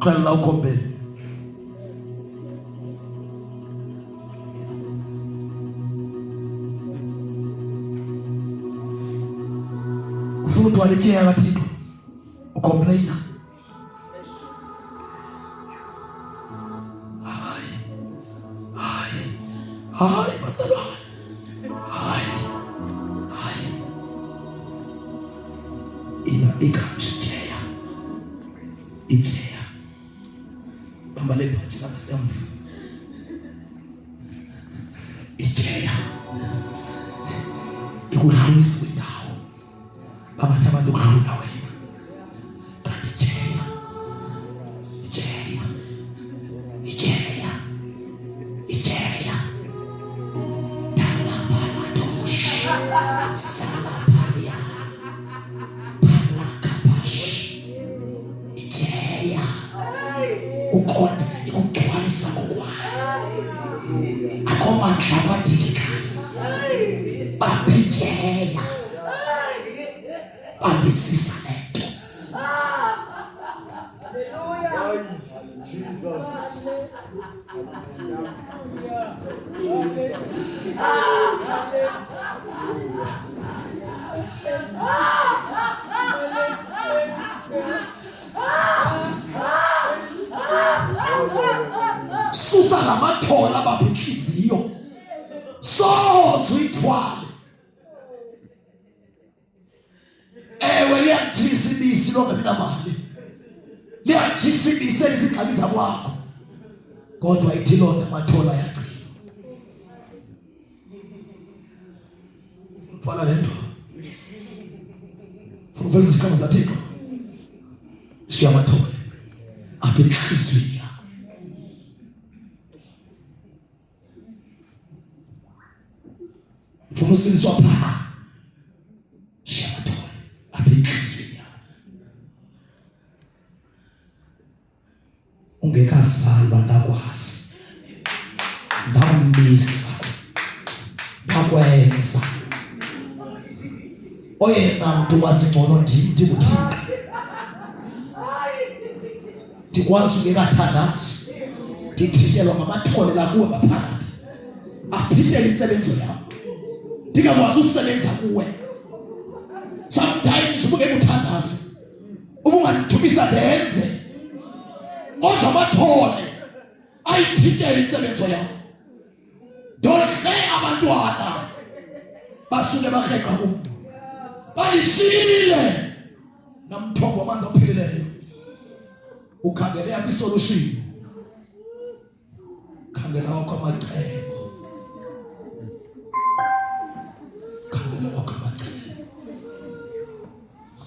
Xala ucomplain. Ufuna walikia ngathi ucomplain. Hi, Masalwa. Hi. Ina ikajikeya. Ikeya. Bamba le bhaji kama semvu. Ikeya. Ikudlulisa indawo. Babantu abantu kudlula wena. Kanti ikeya. Salaparia Palakabash Ikeya ukhona ikugcwalisa ngokwa akomandla abadilikayo babhijela babisisa lento. Susa lamathola babinhliziyo sozuyithwale. Ewe liyajisa ibisi longeminamali, liyajisa ibisi elizingxaki zakwakho, kodwa ithi londa amathola yagcina. Uthwala lento uvela izikhamu zaThixo, shiya amathola apha enhliziyweni yakho. Ufuna usiniswa phaka, shiya amathola apha enhliziyweni yakho. Ungekazalwa ndakwazi, ndakumisa, ndakwenza. Oyena mntu wazingcono ndim ndikuthixo. Ndikwazi ungekathandazi, ndithintelwa ngamathole lakuwe ngaphakathi. Athintele intsebenzo yakho, ndingakwazi usebenza kuwe. Sometimes ubungekuthandazi, ubungandithumisa ndenze, kodwa amathole ayithintele intsebenzo yakho. Ndonhle abantwana basuke barheka kubo, balishile namthombo wamanzi ophilileyo. Ukhangele apha isolution, khangela wakho amacebo, khangela wakho amacebo.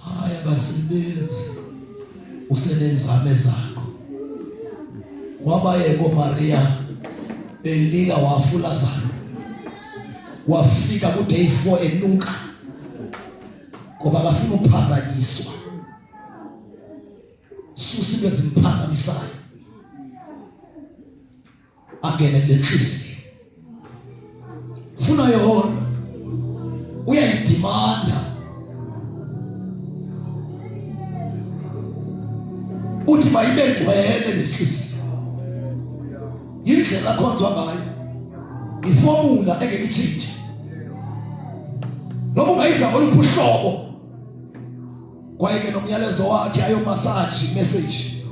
Hayi abasebenzi, usenenzame zakho. Wabayeko Maria belila wafula zalo wafika ku day 4 enuka ngoba bafuna ukuphazanyiswa susi bezimphazamisayo angene lenhliziyo funa yona uyayidimanda uthi mayibe ngcwele lenhliziyo indlela khonzwa ngayo iformula engeke itshintshe noma ungayizama oluphuhlobo kwayeke nomyalezo wakhe ayo massage message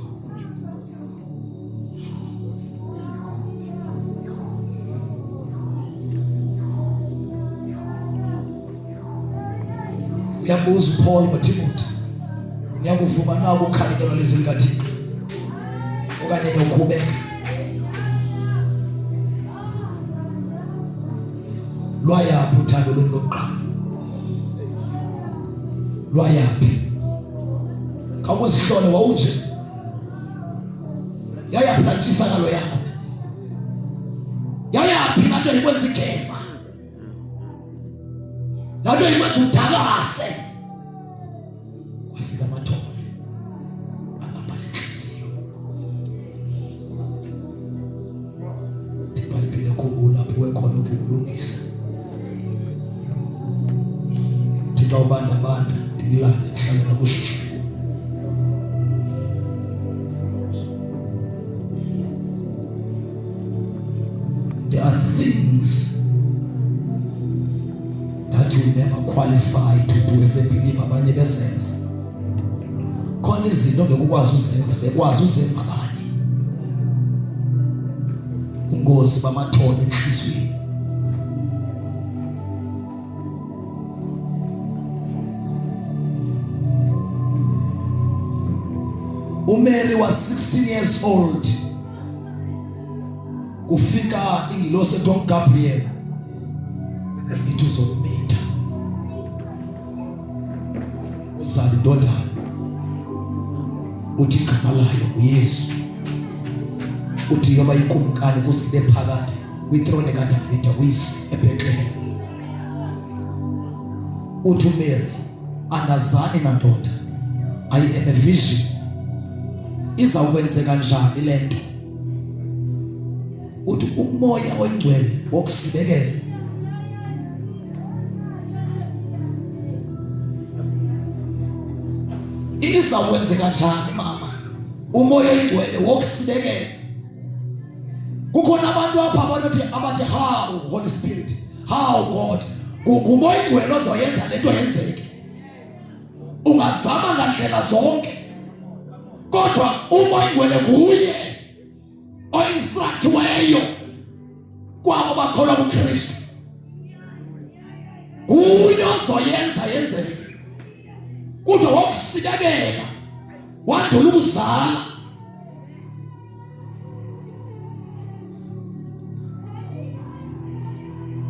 uyabuza Paul Timothy ngiyakuvuma nawe ukukhalela lezi ngathi okanye nokhubeka lwayaphi uthando lokuqala lwayaphi kawuzihlole wawunje yayaphatshisa ngalo yakho yayaphi kanti ikwenza igeza kanti ikwenza udakase wafika amathole amabalekisiyo tibhayibhile khumbula lapho wekhona ukulungisa thina ubanda ndilande hlala nakushushu there are things that you never qualify to do as a believer abanye bezenza khona izinto ngekukwazi uzenza bekwazi uzenza abanye ungozi bamathole enhliziyweni uMary was 16 years old kufika ingilosi ethi Gabriel ithi uzomita uzali indoda uthi igama layo uYesu uthi yoba ikumkani kusibe phakathi kwithrone kaDavida uyise eBethlehem uthi uMary anazani nandoda I am a vision izawenzeka kanjani lento uthi umoya oyingcwele wokusibekela izawenzeka kanjani mama umoya oyingcwele wokusibekela kukhona abantu apha abathi how Holy Spirit how God umoya oyingcwele ozoyenza lento yenzeke ungazama ngandlela zonke kodwa umoya oyingcwele kuye oinstructweyo kwabo bakholwa kuKristu uye ozoyenza yenzeke kodwa wokusikakela wadula ukuzala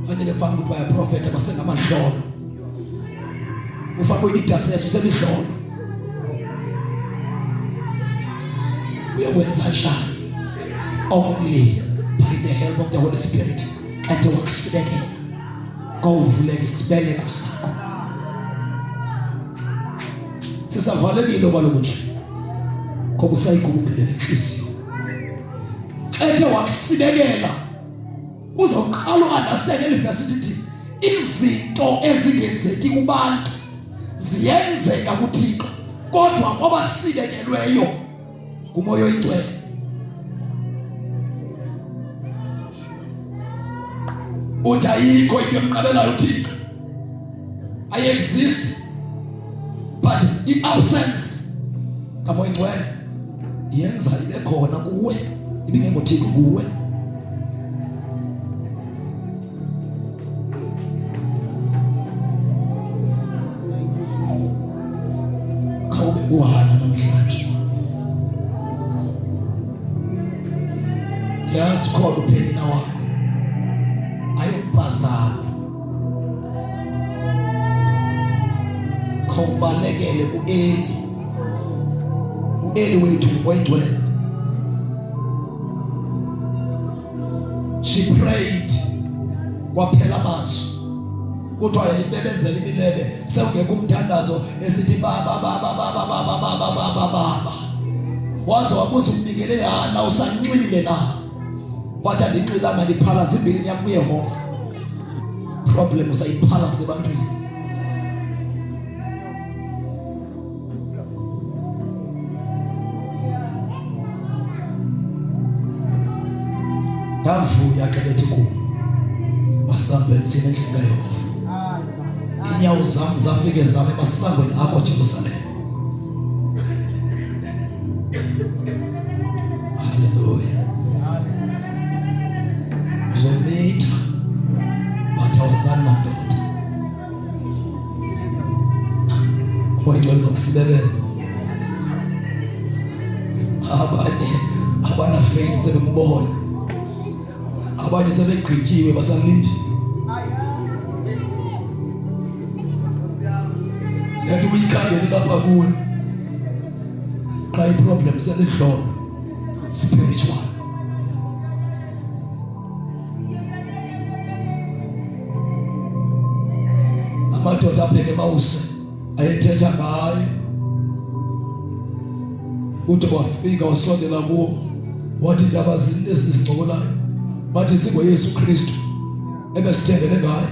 manje befanga ukuthi baya prophet basengamadlolo ufake intercessor semidlolo uyakwenza njani only by the help of the Holy Spirit and the works again go vule isibeleko sakho sisavalekile kwalokuthi ngoba usayigubungela inhliziyo ethe wakusibekela uzoqala uunderstand eliversity izinto ezingenzeki kubantu ziyenzeka kuThixo kodwa ngoba sibekelweyo kumoya oyingcwele utayikho into emqabelayo uThixo I exist but the absence kamoya oyingcwele yenza ibe khona kuwe ibingekho Thixo kuwe kawube kuhana namhlanje yazi khona uphelina wakho ayobhazana khawubalekele uEli wethu oyingcwele She prayed. Kwaphela amazwi. Kuthiwa yayibebezela imilebe sewungekho umthandazo esithi baba. Waze wabuza umbikele Hana usanxile na. Wathi andinxilanga ndiphalaza imbilini yam kuYehova. Problem usayiphalaza ebantwini. Ndavuya ke bethi ku basambenzile endlini kaYehova. Inyawo zam zafike zame emasangweni akho Jerusalem. Hallelujah. Uzomitha bathawuzana ndoda. Kwento lizokusibekela. Abana faith sebembona. Abanye sebegqityiwe basalindi. Lento uyikhangele lapha kuwe. Xa iproblem selidlolo spiritual. Amadoda abheke bawuse ayethetha ngayo. Uthi wafika wasondela kuwo wathi indaba zini ezizibokolayo. Bathi singoYesu Kristu ebesithembele ngaye.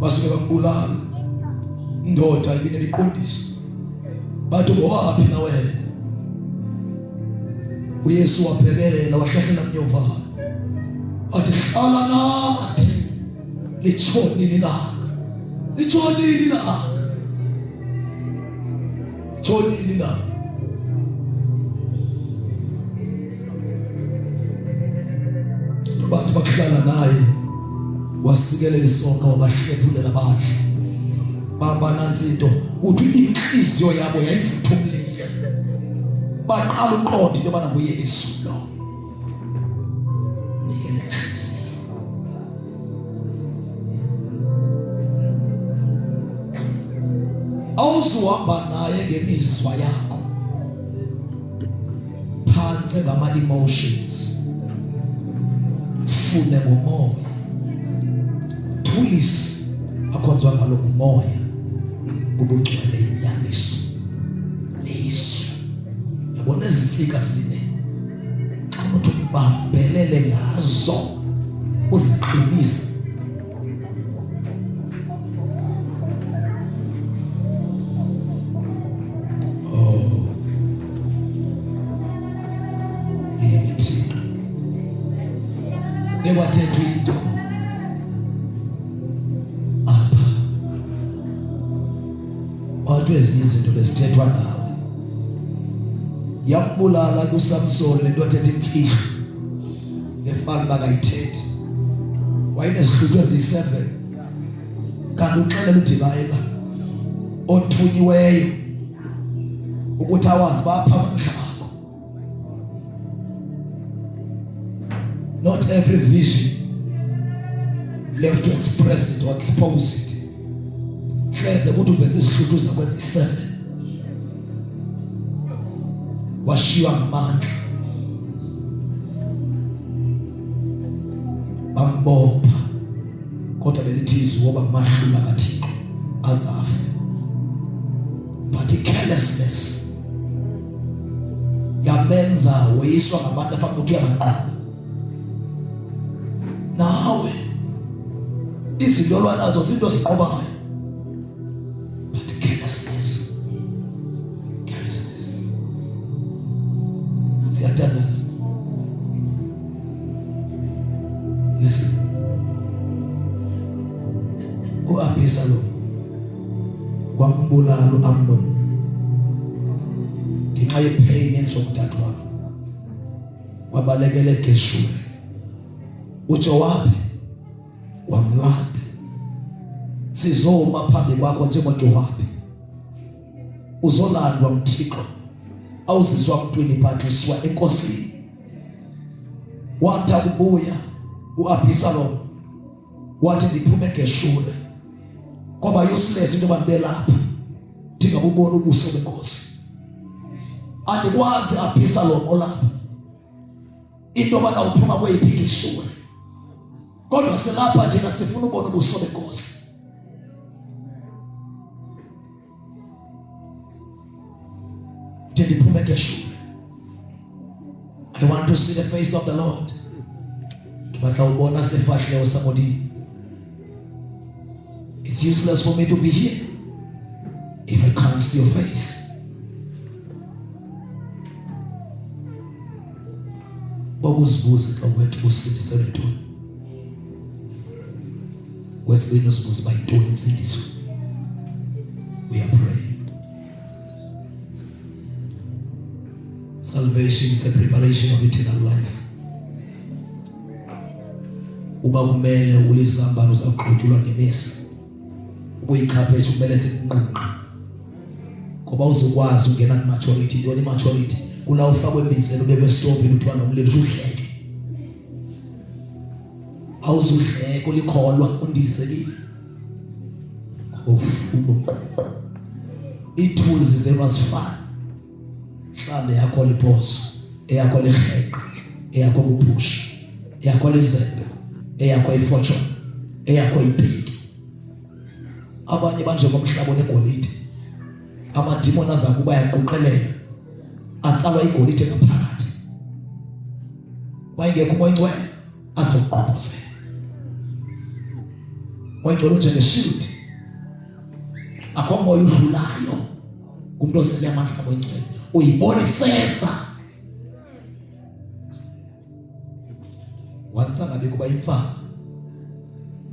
Basuke bambulala. Indoda ibinemiqondiso. Bathi waphi nawe? uYesu waphelela wahlahlela umnyovana. Athi hlala nathi. Litshonile ilanga. Litshonile ilanga. Litshonile ilanga. Bathi bakuhlala naye wasikelela isonka wabahlephulela abadla. Baba nansi into uthi inhliziyo yabo yayivuthumlile. Baqala uqonda into bana nguYesu lo. Nikele inhliziyo. Awuzuhamba naye ngemizwa yakho. Phansi ngama emotions. Fune ngomoya. Thulisi akhonzwa ngalokho umoya. Ubugcwele inyaniso. Leso. Yabona izifika zine. Ukuthi ubambelele ngazo. Uziqinise. Wathethu into apha wathi ezinye izinto lesithethwa nawe yakubulala kuSamson lento wathetha imfihlo lefana bakayithethi wayenesihluthwe ezi7 kanti uxelela uDilayila othunyiweyo ukuthi awazi bapha amandla. Not every vision you have to express it or expose it. Hleze ukuthi uveze isihluthwe sakwezi7 washiwa ngamandla bambopha kodwa belithi izwi woba mahlula kaThixo azafe. But carelessness yamenza woyiswa ngabantu afanele ukuthi uyabanqaba. Nawe izindolwana nazo zinto siqobayo. But carelessness. Siyatandaza. Listen. Abhisalo kwambulala uAmnon ngenxa yepain enzokuthatha wakhe wabalekela eGeshuri. uJowabi wamlanda. Sizoma phambi kwakho njengoJowabi. Uzolandwa uThixo. Awuzizwa mntwini phansi usiwa enkosini. Wathi ukubuya uAbhisalomu wathi ndiphume eGeshuri ngoba useless into abantu belapha ndingabubona ubuso benkosi. Andikwazi Abhisalomu olapha into bana uphuma kweyiphi iGeshuri Kodwa selapha thina sifuna ubona ubuso beNkosi. Ndiphume ngeshule. I want to see the face of the Lord. Batla ubona sefahle somebody. It's useless for me to be here if I can't see your face. Bokuzibuza xa wethu usindise lentoni. Wesibini usibuza bayintoni insindiso. We are praying. Salvation is a preparation of eternal life. Uba kumele ulizambalo uzaqhutyulwa ngemesi. Ukuyikhaphetsha kumele sikunqunqe. Ngoba uzokwazi ungena ku-maturity. Intoni i-maturity? Kula ufakwe embizeni ubekwe estovini uthi banomlilo uhleke. Awuzuhleka ulikholwa undiselile. Ii-tools zezifana. Mhlambe yakho libhozo, eyakho liheqe, eyakho kupusha, eyakho lizembe, eyakho ifortune, eyakho ibheki. Abanye banje komhlaba onegolide. Amadimoni azakuba yaqoqelela. Atsalwa igolide ngaphakathi. Bayingekho umoya ingcwele azoqhubuzela. Moya ingcwele njenge-shield. Akho moya udlulayo kumuntu osele amandla moya ingcwele. Uyibonisesa. Wansangabe kuba imfama.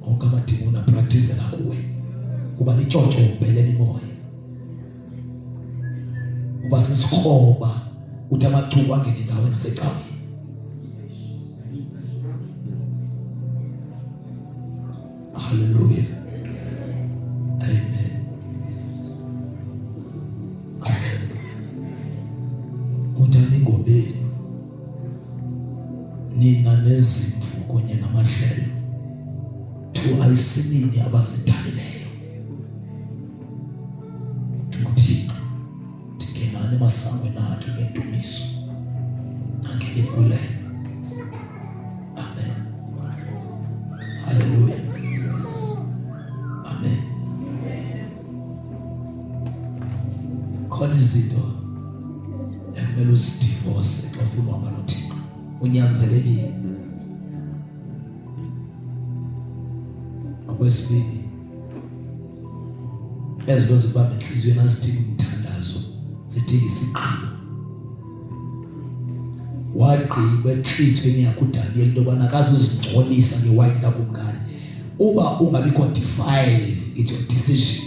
Onke amadimoni apractice kuwe. Kuba litshotho ubhelela imoya. Kuba sisikhoba uthi amachuku angene ndawo nasecaweni. Hallelujah. Amen. Amen. Utani ngobeni. Nina nezimvu kunye namadlelo. Tu ayisinini abazidalileyo. Uthixo tingenani masango nakhe ngendumiso. Nakhe ngekule. Amen. Hallelujah. Amen. Khona izinto ekumele uzidivorce xa ufuna uhamba noThixo. Unyanzelekile. Okwesibili, ezo zibamba inhliziyo nazidinga umthandazo, zidinga isigqibo. Wagqiba enhliziyweni yakho uDaniel into yobana akazuzingcolisa ngewayini kakumkani. Uba ungabikho defile, it's your decision.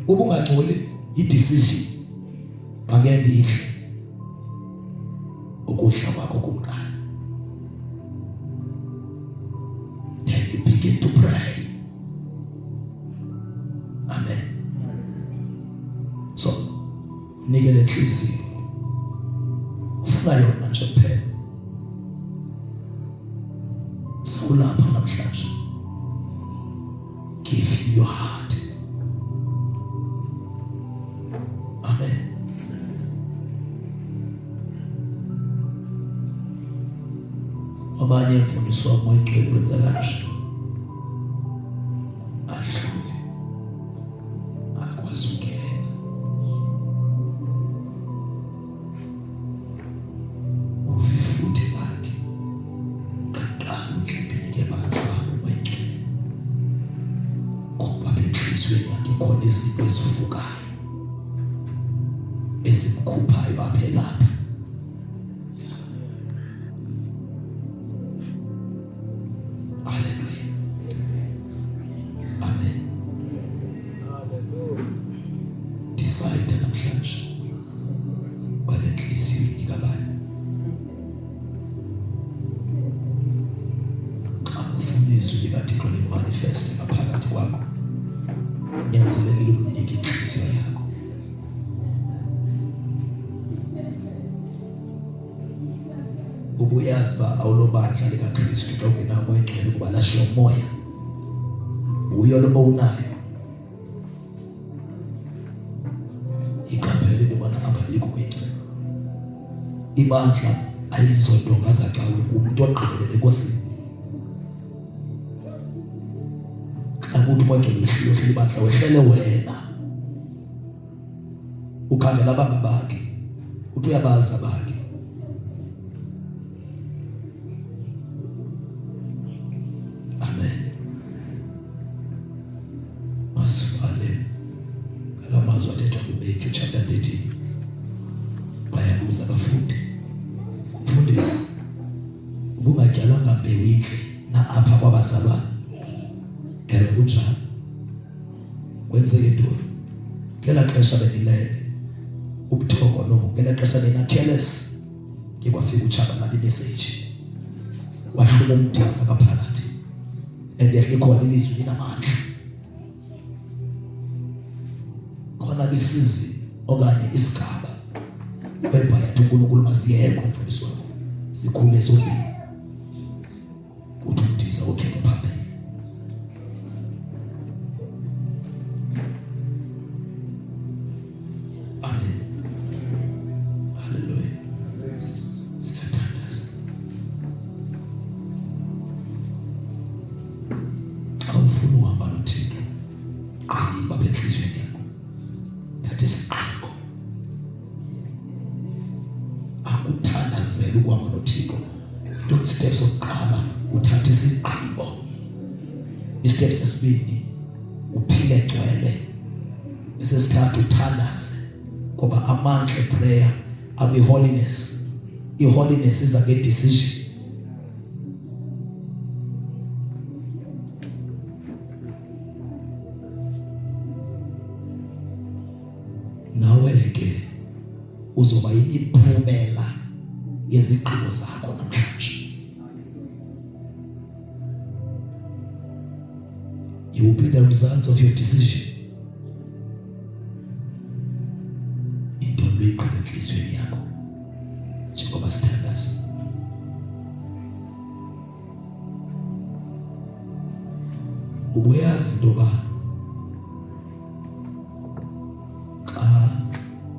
Uba ungangcoli, i-decision. Bangendihle ukudla kwakho kumkani. Then you begin to pray. Amen. So, nikele inhliziyo. Ufuna yona nje kuphela. Sikulapha namhlanje. Give him your heart. Amen. Abanye mfundisi moya ingcwele wenza kanje. Ahlule. Akwazi ukungena. Ufifuthe bakhe. Qaqala ukliphile bakho moya ingcwele. Ngoba benhliziyweni yakhe khona izinto ezivukayo. Ezimkhuphayo apha lapha. Ubuyazi ba awulobandla likaKristu xa ungena moya ingcwele kuba lashiya umoya. Uyo lo onayo. Iqaphele ubana ababikho ingcwele. Ibandla ayizodonga zacawe umuntu ogqibelele enkosini. Akuthi manje uhleli bandla wehlele wena. Ukhangela abangabakhe. Uthi uyabaza bakhe. Amen. Masifale kalamazwi athethwa kuMatthew chapter 13. Bayabuza abafundi. Mfundisi, ubungatyalanga mbewu inhle na apha kwabazalwane? Ngeke kunjani. Kwenzeke ntoni? Ngela xesha benilele ubuthongo no, ngela xesha bena careless ke kwafika uChaba na message. Wahlula umthiza kaphakathi. Endeke khona ilizwi linamandla. Khona isizi okanye isigaba whereby uNkulunkulu masiyeke umfundisi wakho. Sikhule sobili. Uthi umthiza okhele phapha. Amen. Hallelujah. Siyatandaza. Awufuna uhamba noThixo. Ayiba benhlizweni yakho. That is ego. Akuthandazela ukuhamba noThixo. Don't steps oqala uthatha isigqibo. Isteps esibini uphile gcwele. Esesithathu uthandaze. Ngoba amandla prayer abe holiness. I-holiness is a decision. Nawe ke uzoba imiphumela yezigqibo zakho namhlanje. You will be the results of your decision. Enhlizweni yakho njengoba sithandaza. Ubuyazi ndoba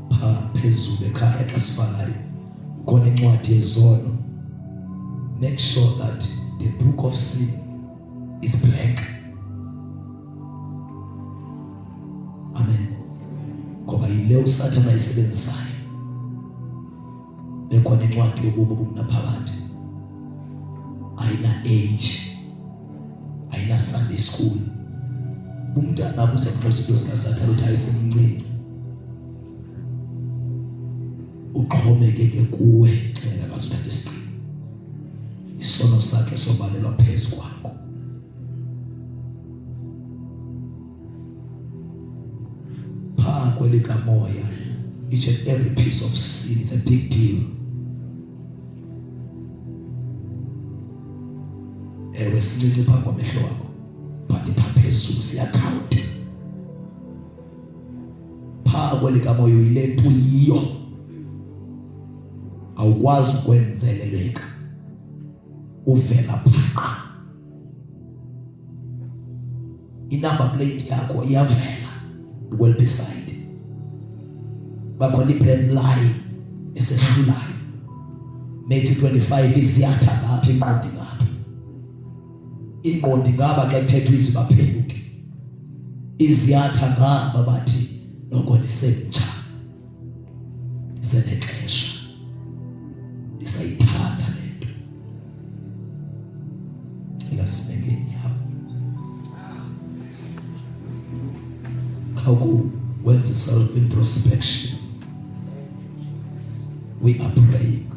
xa phezulu ekhaya xa sifanayo khona incwadi yezono. Make sure that the book of sin is blank. Amen. Ngoba yile uSathane ayisebenzisayo. Bekhona incwadi yobubo obunaphakade. Ayina age. Ayina Sunday school. Umntana akuze kuphosilo sikaSathane uthi ayisemncinci. Uqhomeke ke kuwe xela kasithathe isigqibo. Isono sakhe sobalelwa phezu kwakho. Kwelika moya, each and every piece of sin is a big deal. Ewe sinike phambi kwamehlo wakho, but phezulu siyakhawunta. Kwelika moya uyile nto yiyo. Awukwazi ukwenzeleleka. Uvela phaa. Inumber plate yakho iyavela well beside. Bakhona i-brand line esedlulayo. Matthew 25 iziyatha ngapha ingqondi ngapha. Ingqondi ngaba xa kuthethwa izwi baphenduke. Iziyatha ngaba bathi noko nisemtsha. Nisenexesha. Nisayithanda lento. Ilasinekeni yakho. Khawuku wenza self introspection. We are praying.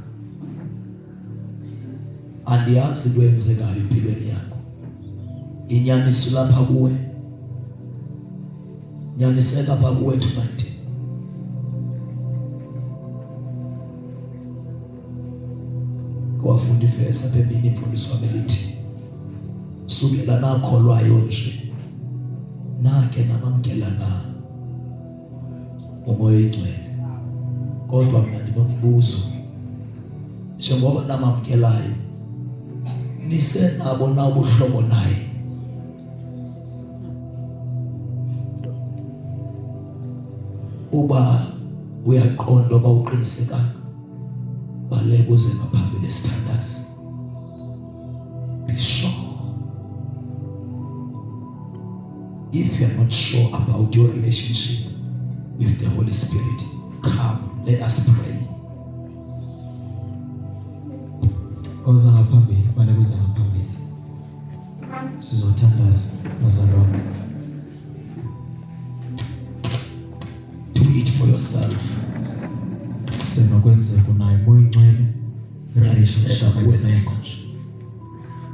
Andiyazi into eyenzekayo empilweni yakho. Inyaniso lapha kuwe. Nyaniseka lapha kuwe tonight. Kwafunda ivesi apha emini imfundiso wamelithi. Sukela nakholwayo nje. Nake namamkela na umoya oyingcwele. Kodwa mina ndinombuzo. Njengoba namamkelayo nisenabo na ubuhlobo naye. Uba uyaqonda uba uqinisekanga. baleke uze ngaphambili standards. Be sure. If you are not sure about your relationship with the Holy Spirit, come, let us pray. Oza ngaphambili, baleke uze ngaphambili. Sizothandaza bazalwane. Do it for yourself. Senokwenzeka unayo moya ingcwele. Relationship with God.